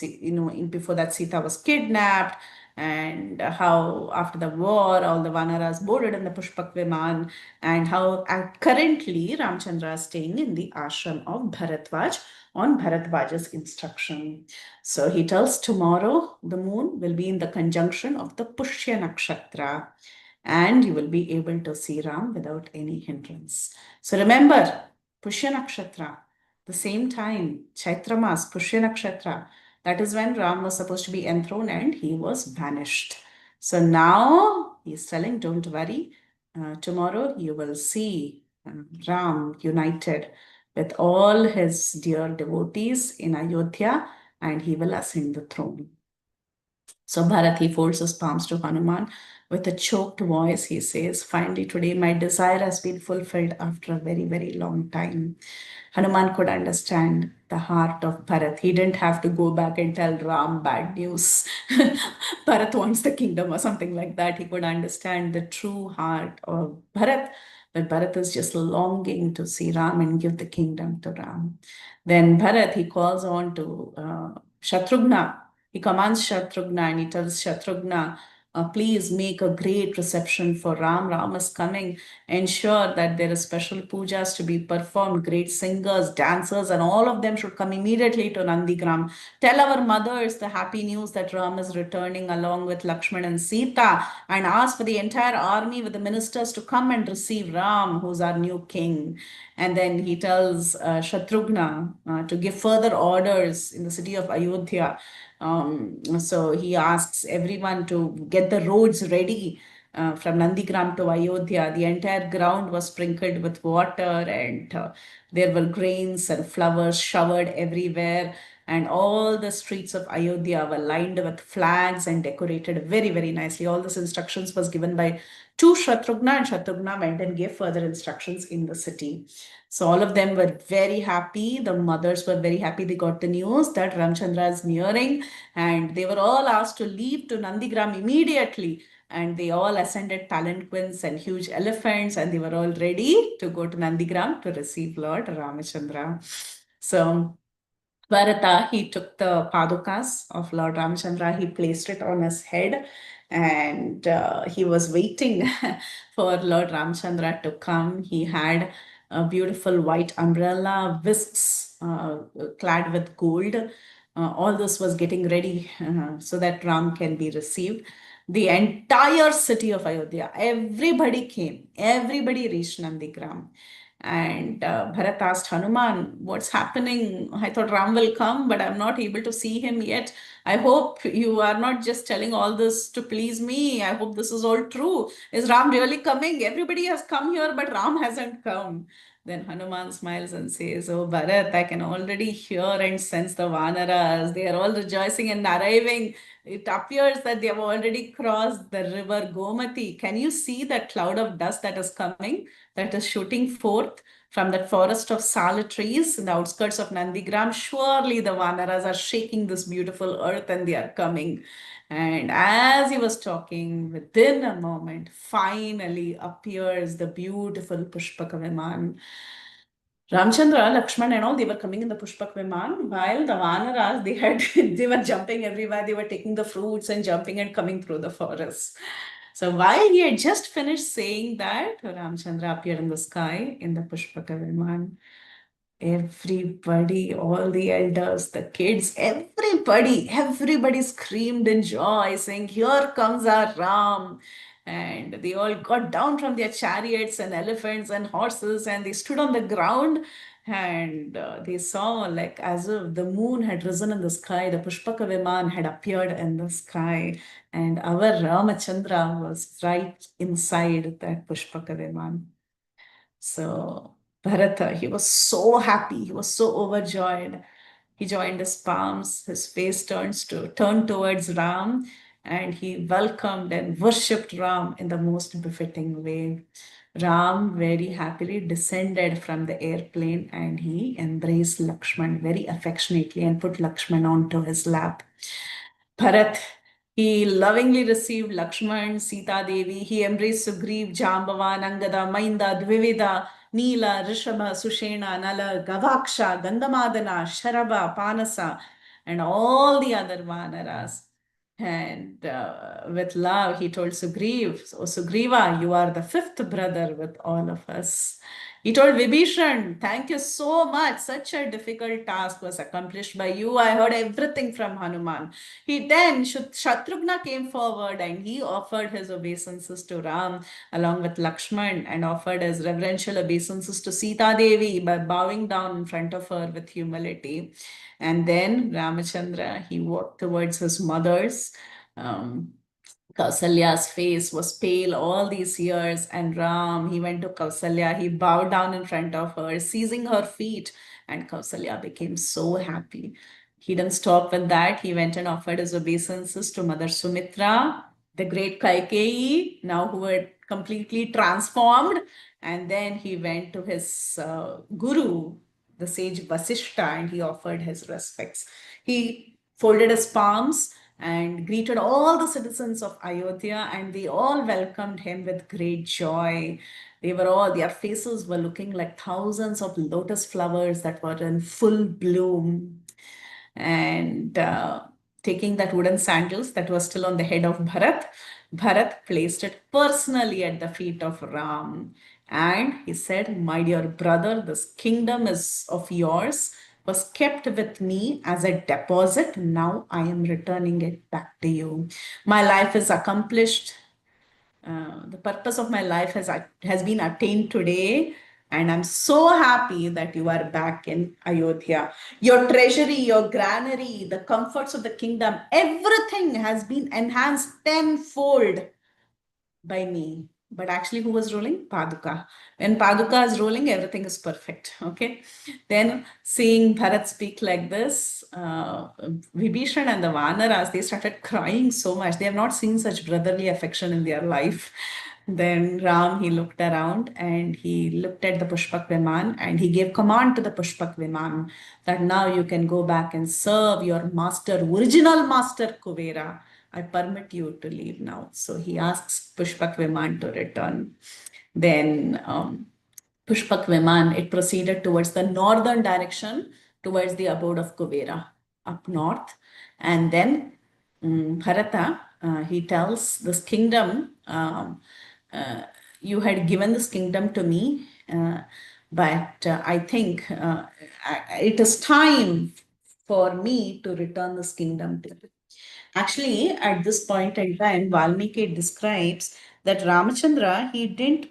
before that Sita was kidnapped, and how after the war all the Vanaras boarded in the Pushpak Viman, and how currently Ramchandra is staying in the ashram of Bharatvaj on Bharatvaja's instruction. So he tells tomorrow the moon will be in the conjunction of the Pushya Nakshatra. and you will be able to see Ram without any hindrance. So remember, Pushya Nakshatra, the same time, Chaitra Mas, Pushya Nakshatra, that is when Ram was supposed to be enthroned and he was banished. So now he's telling, don't worry, tomorrow you will see Ram united with all his dear devotees in Ayodhya and he will ascend the throne. So Bharat, he folds his palms to Hanuman. With a choked voice, he says, finally today my desire has been fulfilled after a very, very long time. Hanuman could understand the heart of Bharat. He didn't have to go back and tell Ram bad news. Bharat wants the kingdom or something like that. He could understand the true heart of Bharat. But Bharat is just longing to see Ram and give the kingdom to Ram. Then Bharat, he calls on to Shatrughna. He commands Shatrughna and he tells Shatrughna, please make a great reception for Ram. Ram is coming. Ensure that there are special pujas to be performed, great singers, dancers, and all of them should come immediately to Nandigram. Tell our mothers the happy news that Ram is returning along with Lakshman and Sita, and ask for the entire army with the ministers to come and receive Ram, who's our new king. And then he tells Shatrughna to give further orders in the city of Ayodhya. So he asks everyone to get the roads ready from Nandigram to Ayodhya. The entire ground was sprinkled with water, and there were grains and flowers showered everywhere. And all the streets of Ayodhya were lined with flags and decorated very, very nicely. All these instructions was given by to Shatrughna, and Shatrughna went and gave further instructions in the city. So all of them were very happy. The mothers were very happy. They got the news that Ramchandra is nearing, and they were all asked to leave to Nandigram immediately. And they all ascended palanquins and huge elephants, and they were all ready to go to Nandigram to receive Lord Ramachandra. So Bharata, he took the padukas of Lord Ramchandra, he placed it on his head, and he was waiting for Lord Ramchandra to come. He had a beautiful white umbrella, whisks clad with gold. All this was getting ready so that Ram can be received. The entire city of Ayodhya, everybody came, everybody reached Nandigram. And Bharat asked Hanuman, what's happening? I thought Ram will come, but I'm not able to see him yet. I hope you are not just telling all this to please me. I hope this is all true. Is Ram really coming? Everybody has come here, but Ram hasn't come. Then Hanuman smiles and says, oh, Bharat, I can already hear and sense the Vanaras. They are all rejoicing and arriving. It appears that they have already crossed the river Gomati. Can you see that cloud of dust that is coming, that is shooting forth from that forest of sal trees in the outskirts of Nandigram? Surely the Vanaras are shaking this beautiful earth and they are coming. And as he was talking, within a moment, finally appears the beautiful Pushpaka Viman. Ramchandra, Lakshman, and all, they were coming in the Pushpak Viman, while the Vanaras, they were jumping everywhere. They were taking the fruits and jumping and coming through the forest. So while he had just finished saying that, Ramchandra appeared in the sky in the Pushpaka Viman. Everybody, all the elders, the kids, everybody screamed in joy, saying, here comes our Ram. And they all got down from their chariots and elephants and horses, and they stood on the ground, and they saw, like, as if the moon had risen in the sky, the Pushpaka Viman had appeared in the sky, and our Ramachandra was right inside that Pushpaka Viman. So Bharata, he was so happy, he was so overjoyed. He joined his palms, his face turned towards Ram, and he welcomed and worshipped Ram in the most befitting way. Ram very happily descended from the airplane and he embraced Lakshman very affectionately and put Lakshman onto his lap. Bharat, he lovingly received Lakshman, Sita Devi. He embraced Sugriv, Jambavan, Angada, Mainda, Dvivida, Neela, Rishabha, Sushena, Nala, Gavaksha, Gandamadana, Sharaba, Panasa, and all the other Vanaras. And with love, he told Sugriv, so Sugriva, you are the fifth brother with all of us. He told Vibhishan, thank you so much. Such a difficult task was accomplished by you. I heard everything from Hanuman. He then, Shatrughna came forward and he offered his obeisances to Ram along with Lakshman and offered his reverential obeisances to Sita Devi by bowing down in front of her with humility. And then Ramachandra, he walked towards his mother's. Um, Kausalya's face was pale all these years, and Ram, he went to Kausalya, he bowed down in front of her, seizing her feet, and Kausalya became so happy. He didn't stop with that. He went and offered his obeisances to Mother Sumitra, the great Kaikeyi, now who had completely transformed. And then he went to his guru, the sage Vasishta, and he offered his respects. He folded his palms and greeted all the citizens of Ayodhya, and they all welcomed him with great joy. Their faces were looking like thousands of lotus flowers that were in full bloom. And taking that wooden sandals that was still on the head of Bharat, Bharat placed it personally at the feet of Ram. And he said, my dear brother, this kingdom is of yours, was kept with me as a deposit. Now I am returning it back to you. My life is accomplished. The purpose of my life has been attained today, and I'm so happy that you are back in Ayodhya. Your treasury, your granary, the comforts of the kingdom, everything has been enhanced tenfold by me. But actually, who was ruling? Paduka. When Paduka is ruling, everything is perfect. Okay. Then, seeing Bharat speak like this, Vibhishan and the Vanaras, they started crying so much. They have not seen such brotherly affection in their life. Then Ram, he looked around and he looked at the Pushpak Viman and he gave command to the Pushpak Viman that now you can go back and serve your master, original master Kuvera. I permit you to leave now. So he asks Pushpak Viman to return. Then Pushpak Viman, it proceeded towards the northern direction, towards the abode of Kuvera, up north. And then Bharata, he tells this kingdom, you had given this kingdom to me, but I think it is time for me to return this kingdom to you. Actually, at this point in time, Valmiki describes that Ramachandra, he didn't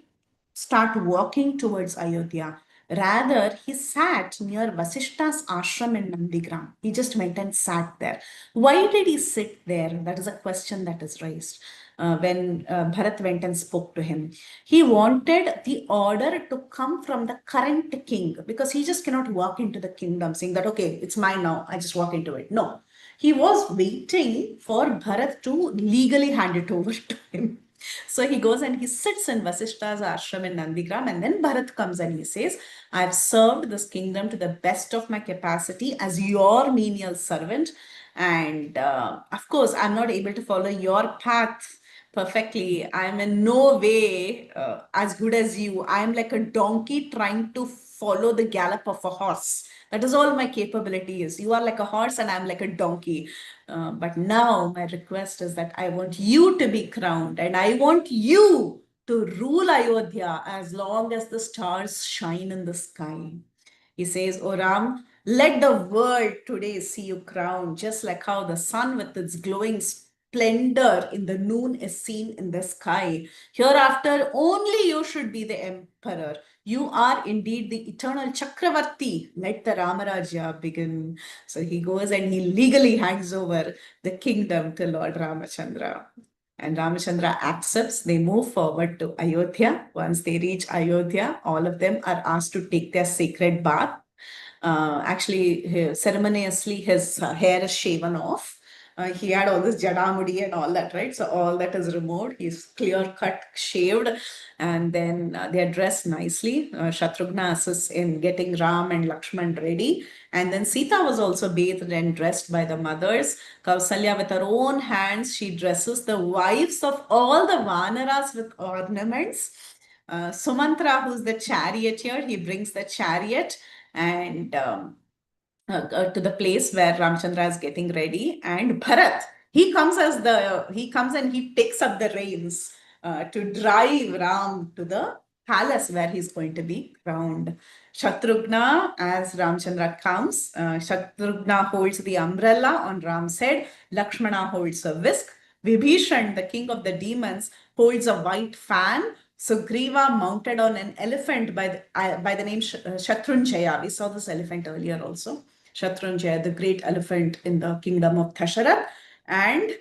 start walking towards Ayodhya. Rather, he sat near Vasishta's ashram in Nandigram. He just went and sat there. Why did he sit there? That is a question that is raised when Bharat went and spoke to him. He wanted the order to come from the current king because he just cannot walk into the kingdom saying that, okay, it's mine now, I just walk into it. No, he was waiting for Bharat to legally hand it over to him. So he goes and he sits in Vasishta's ashram in Nandigram, and then Bharat comes and he says, I've served this kingdom to the best of my capacity as your menial servant. And of course, I'm not able to follow your path perfectly. I'm in no way as good as you. I'm like a donkey trying to follow the gallop of a horse. That is all my capability is. You are like a horse and I'm like a donkey. But now my request is that I want you to be crowned and I want you to rule Ayodhya as long as the stars shine in the sky. He says, O Ram, let the world today see you crowned, just like how the sun with its glowing splendor in the noon is seen in the sky. Hereafter, only you should be the emperor. You are indeed the eternal Chakravarti. Let the Ramarajya begin. So he goes and he legally hands over the kingdom to Lord Ramachandra. And Ramachandra accepts. They move forward to Ayodhya. Once they reach Ayodhya, all of them are asked to take their sacred bath. Actually, ceremoniously, his hair is shaven off. He had all this jadamudi and all that, right? So all that is removed. He's clear cut, shaved, and then they are dressed nicely. Shatrughna assists in getting Ram and Lakshman ready. And then Sita was also bathed and dressed by the mothers. Kausalya, with her own hands, she dresses the wives of all the Vanaras with ornaments. Sumantra, who's the charioteer, he brings the chariot and to the place where Ramchandra is getting ready, and Bharat, he comes and he takes up the reins to drive Ram to the palace where he's going to be crowned. Shatrughna, as Ramchandra comes, Shatrughna holds the umbrella on Ram's head, Lakshmana holds a whisk, Vibhishan, the king of the demons, holds a white fan. Sugriva mounted on an elephant by the name Shatrunjaya. We saw this elephant earlier also. Shatrunjaya, the great elephant in the kingdom of Thasharath. And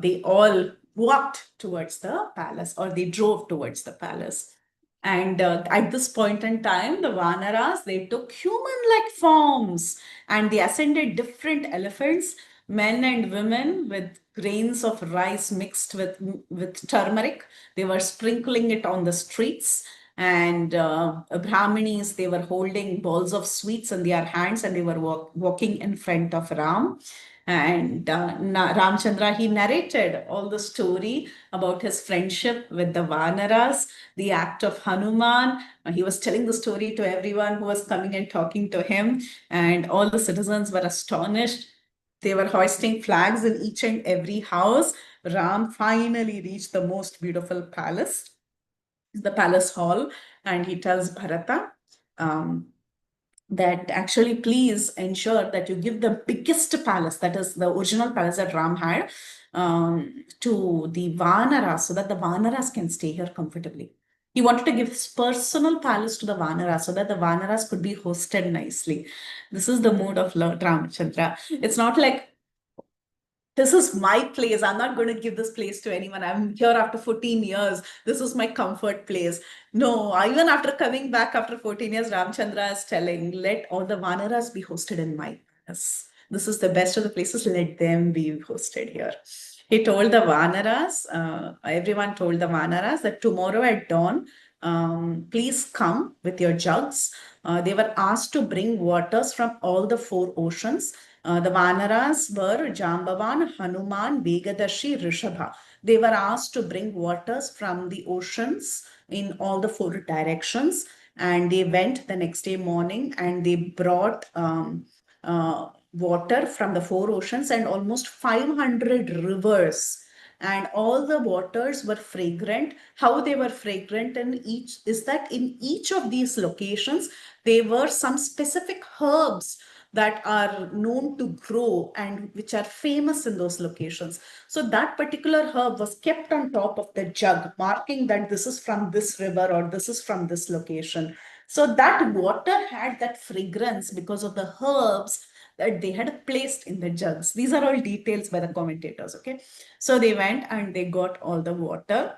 they all walked towards the palace, or they drove towards the palace. And at this point in time, the Vanaras, they took human-like forms and they ascended different elephants, men and women with grains of rice mixed with turmeric. They were sprinkling it on the streets. And Brahminis, they were holding balls of sweets in their hands and they were walking in front of Ram. And Ramchandra, he narrated all the story about his friendship with the Vanaras, the act of Hanuman. He was telling the story to everyone who was coming and talking to him, and all the citizens were astonished. They were hoisting flags in each and every house. Ram finally reached the most beautiful palace, the palace hall, and he tells Bharata, um, that actually please ensure that you give the biggest palace, that is the original palace that Ram had, to the Vanaras so that the Vanaras can stay here comfortably. He wanted to give his personal palace to the Vanaras so that the Vanaras could be hosted nicely. This is the mood of Lord Ramchandra. It's not like this is my place. I'm not going to give this place to anyone. I'm here after 14 years. This is my comfort place. No, even after coming back after 14 years, Ramchandra is telling, let all the Vanaras be hosted in my palace. This is the best of the places. Let them be hosted here. He told the Vanaras, everyone told the Vanaras that tomorrow at dawn, please come with your jugs. They were asked to bring waters from all the four oceans. The Vanaras were Jambavan, Hanuman, Vegadarshi, Rishabha. They were asked to bring waters from the oceans in all the four directions. And they went the next day morning and they brought water from the four oceans and almost 500 rivers, and all the waters were fragrant. How they were fragrant in each is that in each of these locations there were some specific herbs that are known to grow and which are famous in those locations. So that particular herb was kept on top of the jug, marking that this is from this river or this is from this location. So that water had that fragrance because of the herbs that they had placed in the jugs. These are all details by the commentators, okay? So they went and they got all the water.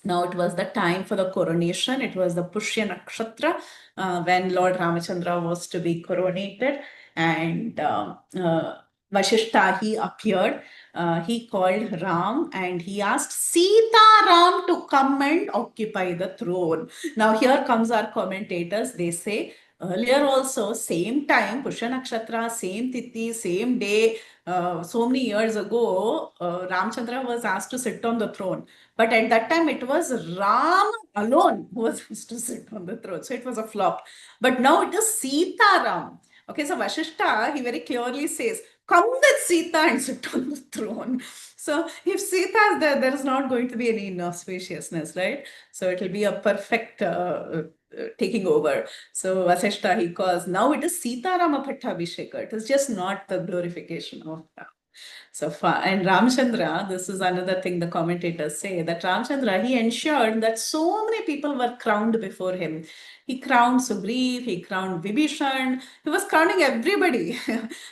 Now it was the time for the coronation. It was the Pushya Nakshatra when Lord Ramachandra was to be coronated. And Vashishta, he appeared. He called Ram and he asked Sita Ram to come and occupy the throne. Now here comes our commentators. They say earlier also, same time, Pushya Nakshatra, same tithi, same day, so many years ago, Ramchandra was asked to sit on the throne. But at that time, it was Ram alone who was asked to sit on the throne. So it was a flop. But now it is Sita Ram. Okay, so Vashishta, he very clearly says, come with Sita and sit on the throne. So if Sita is there, there is not going to be any inauspiciousness, right? So it will be a perfect taking over. So Vasishta, he calls, now it is Sita Rama Pattabhisheka. It is just not the glorification of Ram. So far, and Ramchandra, this is another thing the commentators say, that Ramchandra, he ensured that so many people were crowned before him. He crowned Sugriv, he crowned Vibhishan, he was crowning everybody.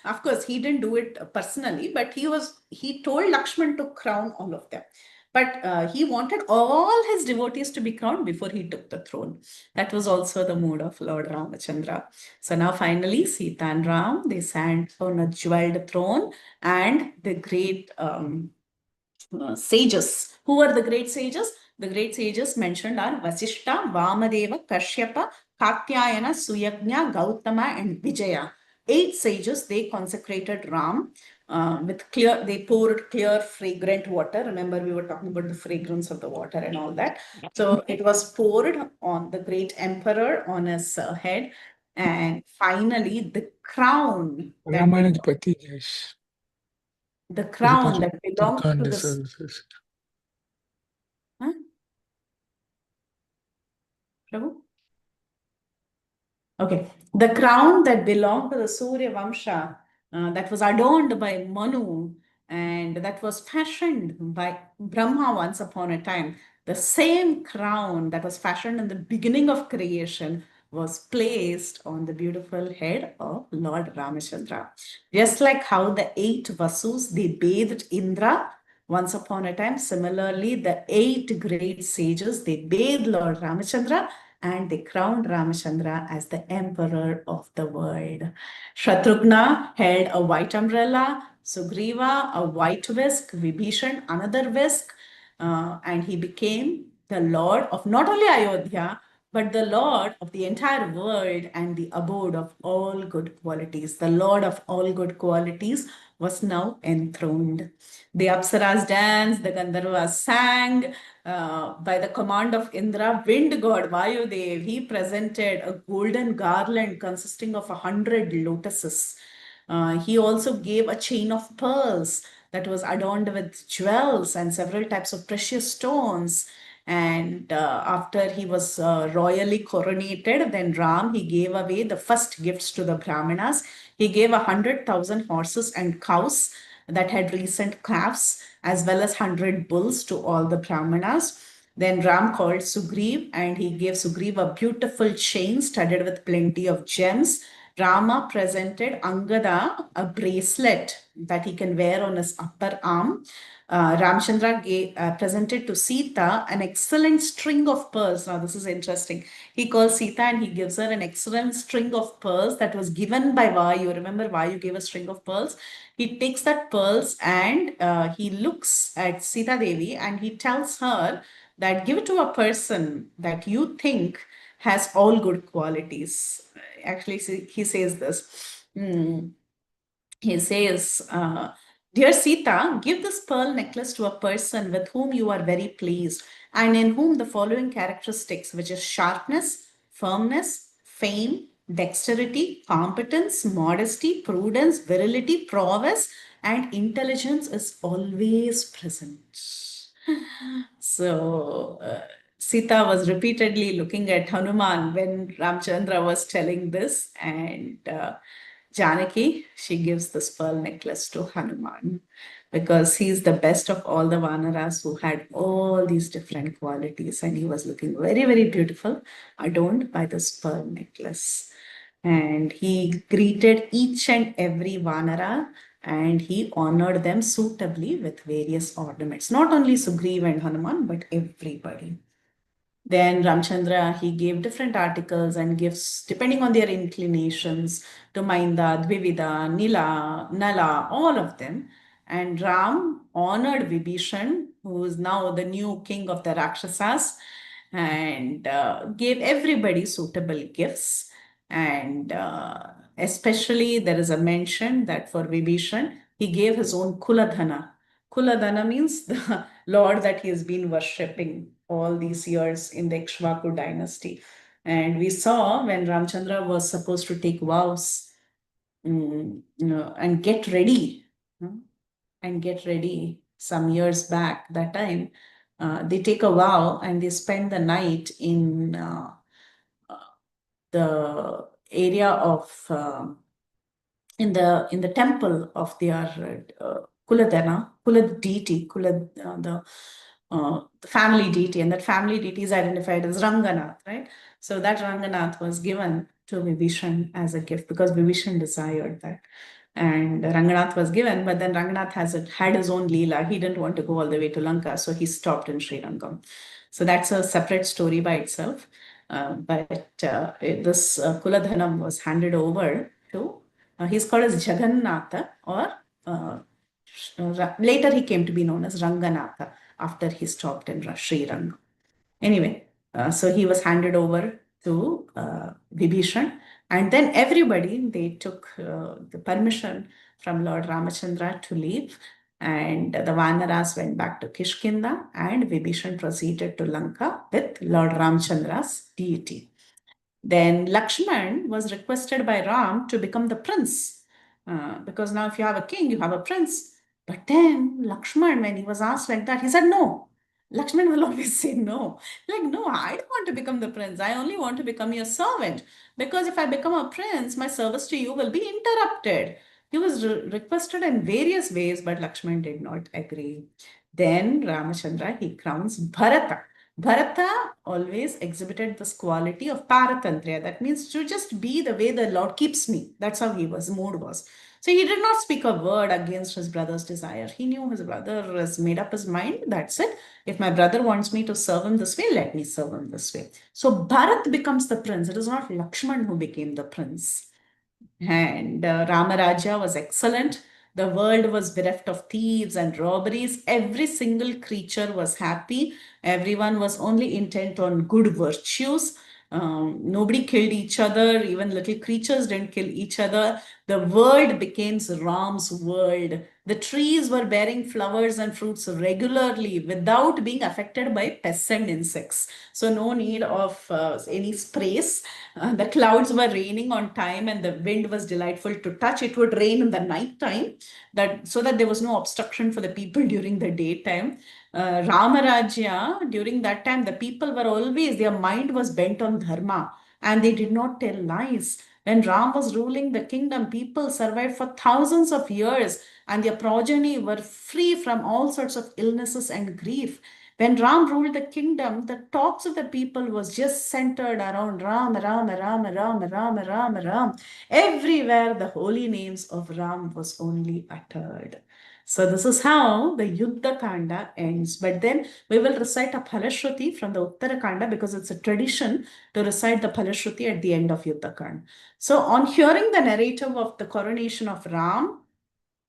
Of course, he didn't do it personally, but he told Lakshman to crown all of them. But he wanted all his devotees to be crowned before he took the throne. That was also the mood of Lord Ramachandra. So now finally, Sita and Ram, they sat on a jeweled throne, and the great sages. Who are the great sages? The great sages mentioned are Vasishta, Vamadeva, Kashyapa, Katyayana, Suyagnya, Gautama, and Vijaya. 8 sages, they consecrated Ram they poured clear, fragrant water. Remember, we were talking about the fragrance of the water and all that. So it was poured on the great emperor on his head. And finally, the crown
Ramayana Pati Jayesh.
that belongs to
Kanda
this.
services.
Huh? Prabhu? Okay, the crown that belonged to the Surya Vamsha, that was adorned by Manu and that was fashioned by Brahma once upon a time, the same crown that was fashioned in the beginning of creation was placed on the beautiful head of Lord Ramachandra. Just like how the 8 Vasus, they bathed Indra once upon a time, similarly, the 8 great sages, they bathed Lord Ramachandra and they crowned Ramachandra as the emperor of the world. Shatrughna held a white umbrella, Sugriva a white whisk, Vibhishan another whisk, and he became the lord of not only Ayodhya, but the lord of the entire world and the abode of all good qualities. The lord of all good qualities was now enthroned. The Apsaras danced, the Gandharvas sang. By the command of Indra, wind god Vayudev, he presented a golden garland consisting of 100 lotuses. He also gave a chain of pearls that was adorned with jewels and several types of precious stones. And after he was royally coronated, then Ram, he gave away the first gifts to the Brahmanas. He gave 100,000 horses and cows that had recent calves, as well as 100 bulls to all the Brahmanas. Then Ram called Sugriv and he gave Sugriv a beautiful chain studded with plenty of gems. Rama presented Angada a bracelet that he can wear on his upper arm. Ramchandra presented to Sita an excellent string of pearls. Now, this is interesting. He calls Sita and he gives her an excellent string of pearls that was given by Vayu. Remember, Vayu gave a string of pearls. He takes that pearls and he looks at Sita Devi and he tells her that give it to a person that you think has all good qualities. Actually, he says this. He says, Dear Sita, give this pearl necklace to a person with whom you are very pleased and in whom the following characteristics, which is sharpness, firmness, fame, dexterity, competence, modesty, prudence, virility, prowess, and intelligence is always present. So, Sita was repeatedly looking at Hanuman when Ramchandra was telling this, and Janaki, she gives this pearl necklace to Hanuman because he's the best of all the Vanaras who had all these different qualities, and he was looking very, very beautiful, adorned by this pearl necklace. And he greeted each and every Vanara and he honored them suitably with various ornaments. Not only Sugriv and Hanuman, but everybody. Then Ramchandra, he gave different articles and gifts depending on their inclinations to Mainda, Dvivida, Nila, Nala, all of them. And Ram honored Vibhishan, who is now the new king of the Rakshasas, and gave everybody suitable gifts. And especially there is a mention that for Vibhishan, he gave his own Kuladhana. Kuladhana means the Lord that he has been worshipping all these years in the Ikshvaku dynasty. And we saw when Ramchandra was supposed to take vows and get ready, some years back, that time, they take a vow and they spend the night in the area of in the temple of their Kuladana, Kula deity, the family deity, and that family deity is identified as Ranganath, right? So that Ranganath was given to Vibhishan as a gift because Vibhishan desired that. And Ranganath was given, but then Ranganath had his own Leela. He didn't want to go all the way to Lanka, so he stopped in Srirangam. So that's a separate story by itself. But this Kuladhanam was handed over to, he's called as Jagannatha, or later he came to be known as Ranganatha after he stopped in Srirangam. Anyway, so he was handed over to Vibhishan, and then everybody, they took the permission from Lord Ramachandra to leave, and the Vanaras went back to Kishkinda, and Vibhishan proceeded to Lanka with Lord Ramachandra's deity. Then Lakshman was requested by Ram to become the prince, because now if you have a king, you have a prince. But then Lakshman, when he was asked like that, he said no. Lakshman will always say no. Like, no, I don't want to become the prince. I only want to become your servant. Because if I become a prince, my service to you will be interrupted. He was requested in various ways, but Lakshman did not agree. Then Ramachandra, he crowns Bharata. Bharata always exhibited this quality of paratantriya. That means to just be the way the Lord keeps me. That's how he was, mood was. So he did not speak a word against his brother's desire. He knew his brother has made up his mind. That's it. If my brother wants me to serve him this way, let me serve him this way. So Bharat becomes the prince. It is not Lakshman who became the prince. And Ramaraja was excellent. The world was bereft of thieves and robberies. Every single creature was happy. Everyone was only intent on good virtues. Nobody killed each other. Even little creatures didn't kill each other. The world became Ram's world. The trees were bearing flowers and fruits regularly without being affected by pests and insects. So no need of any sprays. The clouds were raining on time and the wind was delightful to touch. It would rain in the night time, that so that there was no obstruction for the people during the daytime. Ramarajya, during that time, the people were always, their mind was bent on dharma and they did not tell lies. When Ram was ruling the kingdom, people survived for thousands of years and their progeny were free from all sorts of illnesses and grief. When Ram ruled the kingdom, the talks of the people was just centered around Ram, Ram, Ram, Ram, Ram, Ram, Ram. Everywhere the holy names of Ram was only uttered. So this is how the Yuddha Kanda ends. But then we will recite a Phalashruti from the Uttara Kanda because it's a tradition to recite the Phalashruti at the end of Yuddha Kanda. So on hearing the narrative of the coronation of Ram,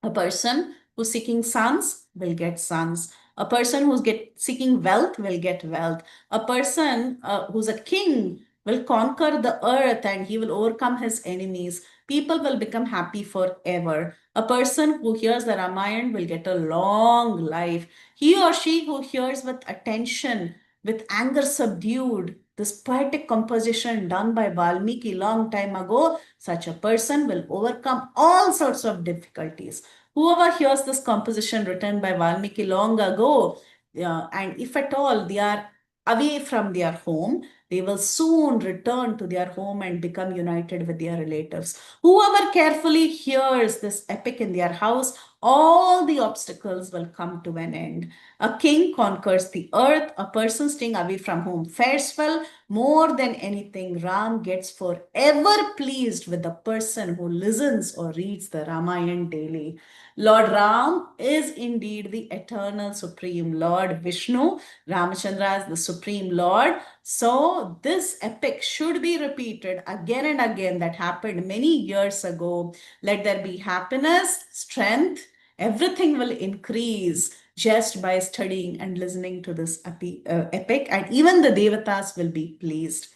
a person who's seeking sons will get sons. A person who's seeking wealth will get wealth. A person who's a king will conquer the earth and he will overcome his enemies. People will become happy forever. A person who hears the Ramayana will get a long life. He or she who hears with attention, with anger subdued, this poetic composition done by Valmiki long time ago, such a person will overcome all sorts of difficulties. Whoever hears this composition written by Valmiki long ago, and if at all they are away from their home, they will soon return to their home and become united with their relatives. Whoever carefully hears this epic in their house, all the obstacles will come to an end. A king conquers the earth, a person staying away from home fares well. More than anything, Ram gets forever pleased with the person who listens or reads the Ramayana daily. Lord Ram is indeed the eternal supreme Lord Vishnu. Ramachandra is the supreme Lord. So this epic should be repeated again and again. That happened many years ago. Let there be happiness, strength, everything will increase just by studying and listening to this epic, and even the devatas will be pleased.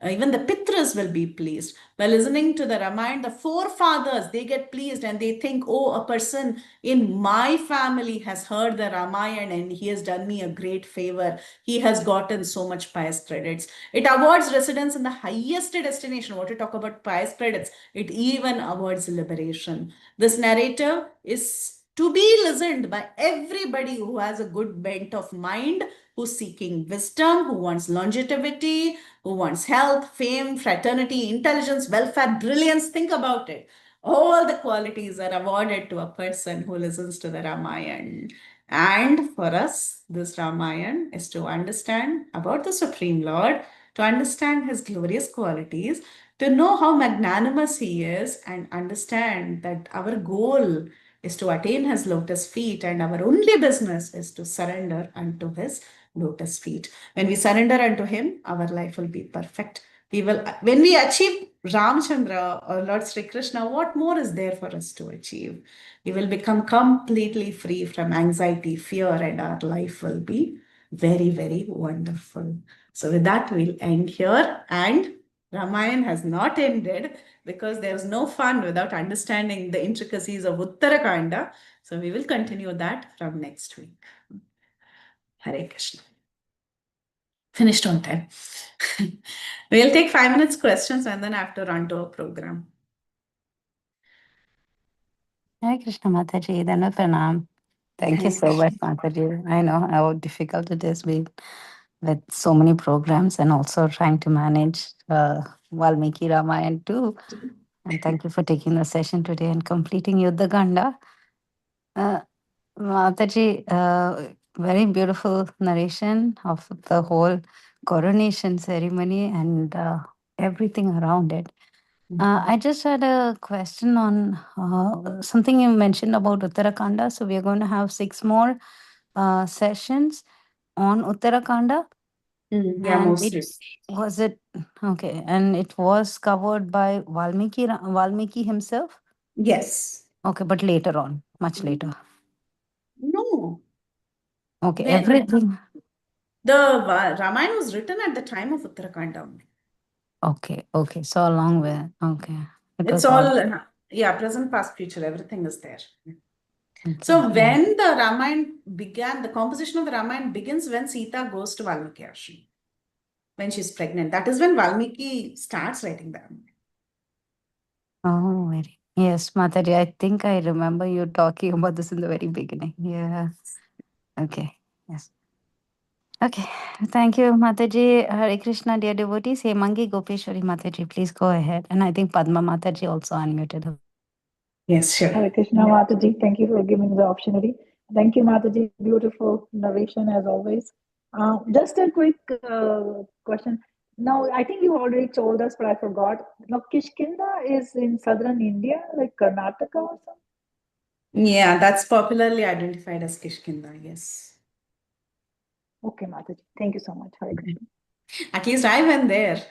Even the Pitras will be pleased. By listening to the Ramayana, the forefathers, they get pleased and they think, oh, a person in my family has heard the Ramayana and he has done me a great favor. He has gotten so much pious credits. It awards residence in the highest destination. What to talk about pious credits? It even awards liberation. This narrative is to be listened by everybody who has a good bent of mind, who's seeking wisdom, who wants longevity, who wants health, fame, fraternity, intelligence, welfare, brilliance. Think about it. All the qualities are awarded to a person who listens to the Ramayana. And for us, this Ramayana is to understand about the Supreme Lord, to understand his glorious qualities, to know how magnanimous he is, and understand that our goal is to attain his lotus feet, and our only business is to surrender unto his lotus feet. When we surrender unto him, our life will be perfect. We will, when we achieve Ramchandra or Lord Sri Krishna, what more is there for us to achieve? We will become completely free from anxiety, fear, and our life will be very, very wonderful. So with that, we'll end here. And Ramayana has not ended because there's no fun without understanding the intricacies of Uttarakanda. So we will continue that from next week. Hare Krishna. Finished on time. We'll take 5 minutes questions and then have to run to a program.
Hare Krishna Mataji, Dhanvat Pranam. Thank you so much, Mataji. I know how difficult it is with so many programs and also trying to manage Valmiki Ramayana too. And thank you for taking the session today and completing Yuddha Ganda. Mataji, very beautiful narration of the whole coronation ceremony and everything around it. I just had a question on something you mentioned about Uttarakanda. So we are going to have 6 more sessions on Uttarakanda.
Yeah,
And
mostly.
it okay? And it was covered by Valmiki himself.
Yes.
Okay, but later on, much later.
No.
Okay,
Then-
everything.
The Ramayana was written at the time of Uttarakanda.
Okay. So along with it
It's
was
all, yeah, present, past, future, everything is there.
okay.
So when the Ramayana began, the composition of the Ramayana begins when Sita goes to Valmiki Ashram, when she's pregnant. That is when Valmiki starts writing the Ramayana.
Oh, yes, Mataji. I think I remember you talking about this in the very beginning. Yeah. Okay. Yes. Okay. Thank you, Mataji. Hare Krishna, dear devotees. Hemangi Gopeshwari Mataji, please go ahead. And I think Padma Mataji also unmuted her.
Yes, sure.
Hare Krishna, Mataji. Thank you for giving the opportunity. Thank you, Mataji. Beautiful narration as always. Just a quick question. Now, I think you already told us, but I forgot. Now, Kishkinda is in southern India, like Karnataka or something?
Yeah, that's popularly identified as Kishkinda, yes.
Okay, Mataji. Thank you so much. Hare Krishna.
At least I went there,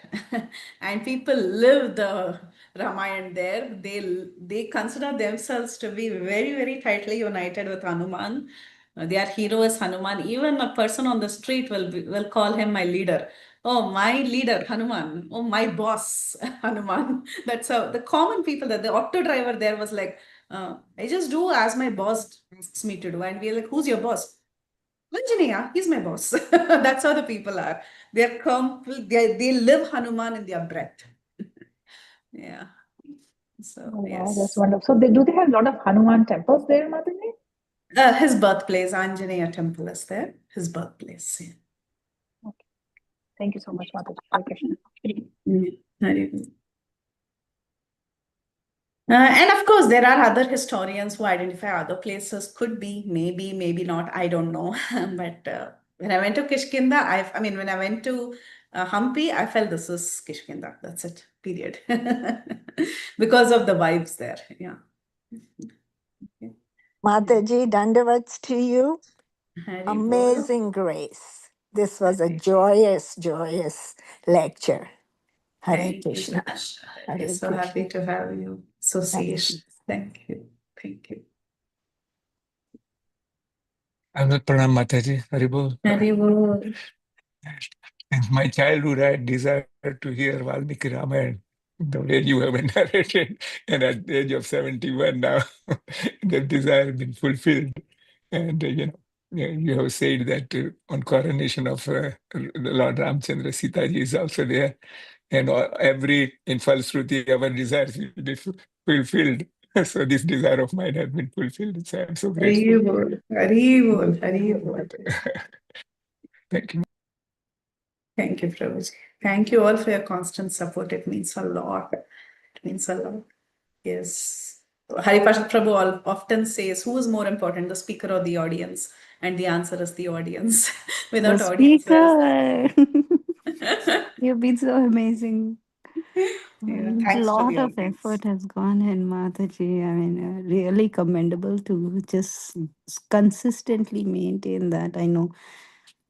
and people live the Ramayana there. They consider themselves to be very, very tightly united with Hanuman. Their hero is Hanuman. Even a person on the street will call him my leader. Oh, my leader, Hanuman. Oh, my boss, Hanuman. That's how the common people, that the auto driver there was like, I just do as my boss asks me to do. And we're like, who's your boss? Anjaneya, he's my boss. That's how the people are. They live Hanuman in their breath. Yeah. So
Oh, wow,
yes.
that's wonderful. So, do they have a lot of Hanuman temples there, Mataji?
His birthplace, Anjaneya temple is there. His birthplace. Yeah.
Okay. Thank you so much, Mataji. Hare Krishna.
Very good. And of course, there are other historians who identify other places. Could be, maybe not. I don't know. But when I went to Kishkinda, when I went to Hampi, I felt this is Kishkinda. That's it. Period. Because of the vibes there. Yeah. Okay.
Mataji, dandavats to you.
Hari Bol.
Amazing grace. This was a
Hari.
joyous lecture. Hare
Thank you so
Krishna.
much.
Hare
We're so
Krishna.
happy to have you. Association. Thank you. Thank you.
Anand Pranam Mataji, Haribol.
Hari Bol.
Since my childhood, I had desired to hear Valmiki Ramayana, the way you have narrated, and at the age of 71 now, the desire has been fulfilled. And, you have said that on coronation of Lord Ramchandra, Sita ji is also there. And in Falshruti, our desires will be fulfilled. So this desire of mine has been fulfilled. So I'm so
Hari
grateful.
Bol. Hari Bol. Hari Bol.
Thank you.
Thank you, Prabhuji. Thank you all for your constant support. It means a lot. It means a lot. Yes. Haripashat Prabhu often says, who is more important, the speaker or the audience? And the answer is the audience. Without
The
audience,
speaker. You've been so amazing.
yeah,
A
thanks to
lot
the
of
audience.
effort has gone in, Mataji. I mean, really commendable to just consistently maintain that. I know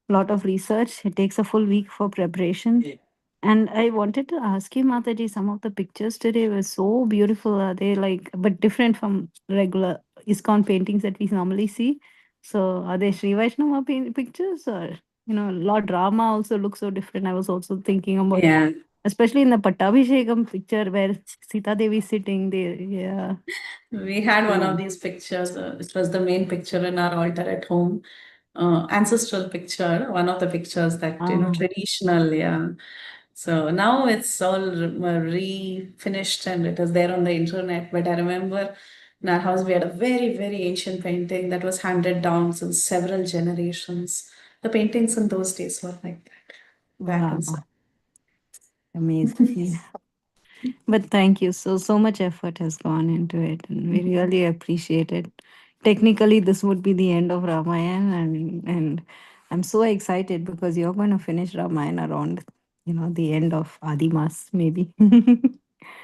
a lot of research. It takes a full week for preparation. And I wanted to ask you, Mataji, some of the pictures today were so beautiful. Are they like, but different from regular ISKCON paintings that we normally see? So are they Sri Vaishnava pictures, or, Lord Rama also looks so different? I was also thinking about,
Yeah.
especially in the Pattabhishekam picture where Sita Devi is sitting there. Yeah.
We had one of these pictures. It was the main picture in our altar at home. Ancestral picture, one of the pictures that, traditional, yeah. So now it's all refinished and it is there on the internet. But I remember In our house, we had a very, very ancient painting that was handed down since several generations. The paintings in those days were like that. Back in
Wow. Amazing. But thank you. So much effort has gone into it, and we really appreciate it. Technically, this would be the end of Ramayana, and I'm so excited because you're going to finish Ramayana around, the end of Adimas, maybe.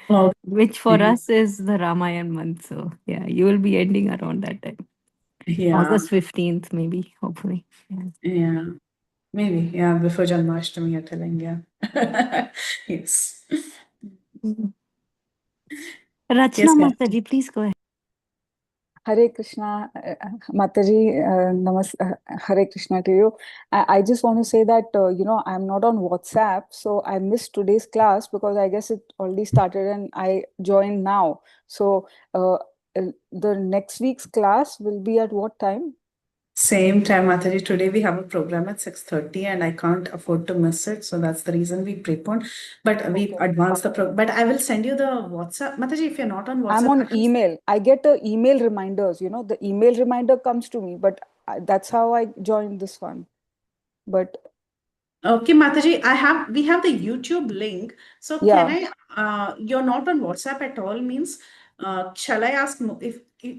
Oh,
Which for
yeah.
us is the Ramayana month. So yeah, you will be ending around that time.
Yeah.
August 15th, maybe, hopefully. Yeah.
Yeah. Maybe. Yeah. Before Janmashtami, you're telling. Yeah. Yes.
Rachna
Yes, yes.
Mataji, please go ahead.
Hare Krishna, Mataji, Hare Krishna to you. I just want to say that, I'm not on WhatsApp, so I missed today's class because I guess it already started and I joined now. So the next week's class will be at what time?
Same time, Mataji. Today we have a program at 6:30 and I can't afford to miss it. So that's the reason we preponed. But we
Okay.
advanced the program. But I will send you the WhatsApp. Mataji, if you're not on WhatsApp,
I'm on email. I get email reminders, the email reminder comes to me, but that's how I joined this one. But
okay, Mataji, we have the YouTube link. So
yeah.
you're not on WhatsApp at all means, shall I ask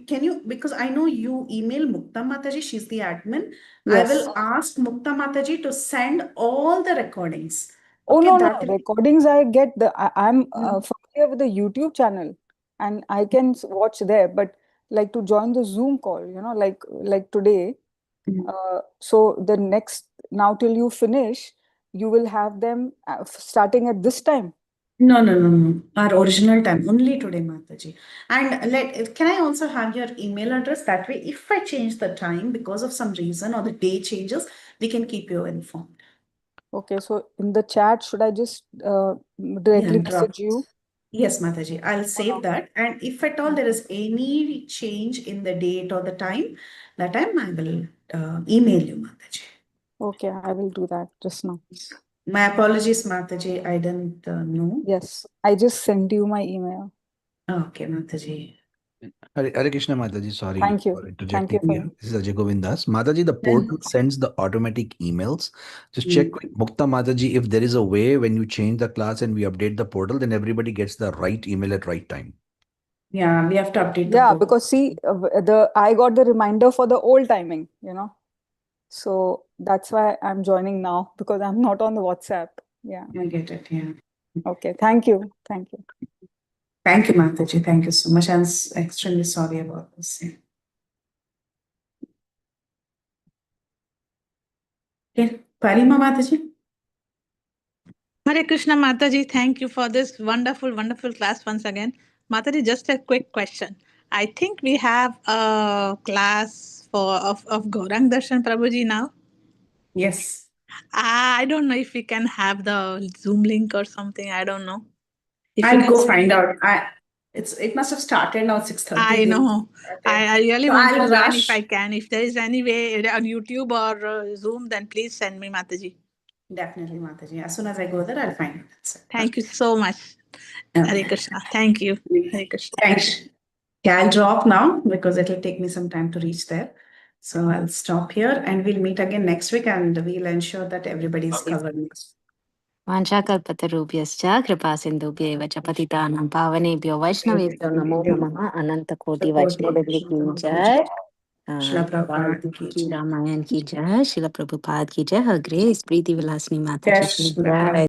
can you, because I know you email Mukta Mataji, she's the admin. I
Yes.
will ask Mukta Mataji to send all the recordings.
Oh,
Okay,
no,
that
no. Recordings, I get I'm
Mm.
familiar with the YouTube channel and I can watch there, but like to join the Zoom call, like today.
Mm.
So the next, now till you finish, you will have them starting at this time.
No. Our original time, only today, Mataji. And can I also have your email address? That way, if I change the time because of some reason or the day changes, we can keep you informed.
Okay, so in the chat, should I just directly message you?
Yes, Mataji, I'll save that. And if at all there is any change in the date or the time, that time I will email you, Mataji.
Okay, I will do that just now.
My apologies, Mataji. I didn't know.
Yes, I just sent you my email.
Okay, Mataji.
Hare Krishna Mataji, sorry
Thank you.
for
Thank
interjecting
you
here. This is Ajay Govindas. Mataji, the portal sends the automatic emails. Just check with Mukta Mataji if there is a way when you change the class and we update the portal, then everybody gets the right email at right time.
Yeah, we have to update the
Yeah,
portal.
because see, I got the reminder for the old timing, So that's why I'm joining now because I'm not on the WhatsApp. Yeah.
I get it. Yeah.
Okay. Thank you. Thank you.
Thank you, Mataji. Thank you so much. I'm extremely sorry about this. Yeah. Okay, Parima Mataji.
Hare Krishna Mataji, thank you for this wonderful, wonderful class once again. Mataji, just a quick question. I think we have a class of Gaurang Darshan Prabhuji now.
Yes.
I don't know if we can have the Zoom link or something. I don't know.
I'll go find out. It must have started now 6:30.
I know. I really
So
want to
I'll
join
rush.
if I can. If there is any way on YouTube or Zoom, then please send me, Mataji.
Definitely, Mataji. As soon as I go there, I'll find it.
Thank you so much. Hare Krishna. Thank you. Hare Krishna.
Thanks. Yeah, I'll drop now because it'll take me some time to reach there. So I'll stop here and we'll meet again next week and we'll ensure that everybody's covered next.
वाञ्छाकल्पतरुभ्यश्च कृपासिन्धुभ्यैव च पतितानां पावनेभ्यो वैष्णवेभ्यो नमो नमः अनन्तकोटि वैष्णवदेवी की जय
Shila Prabhupada की
की
जय।
रामायण की जय शिला प्रभुपाद की जय हर ग्रेस प्रीति विलासिनी माता
जय
जी की
श्री
जय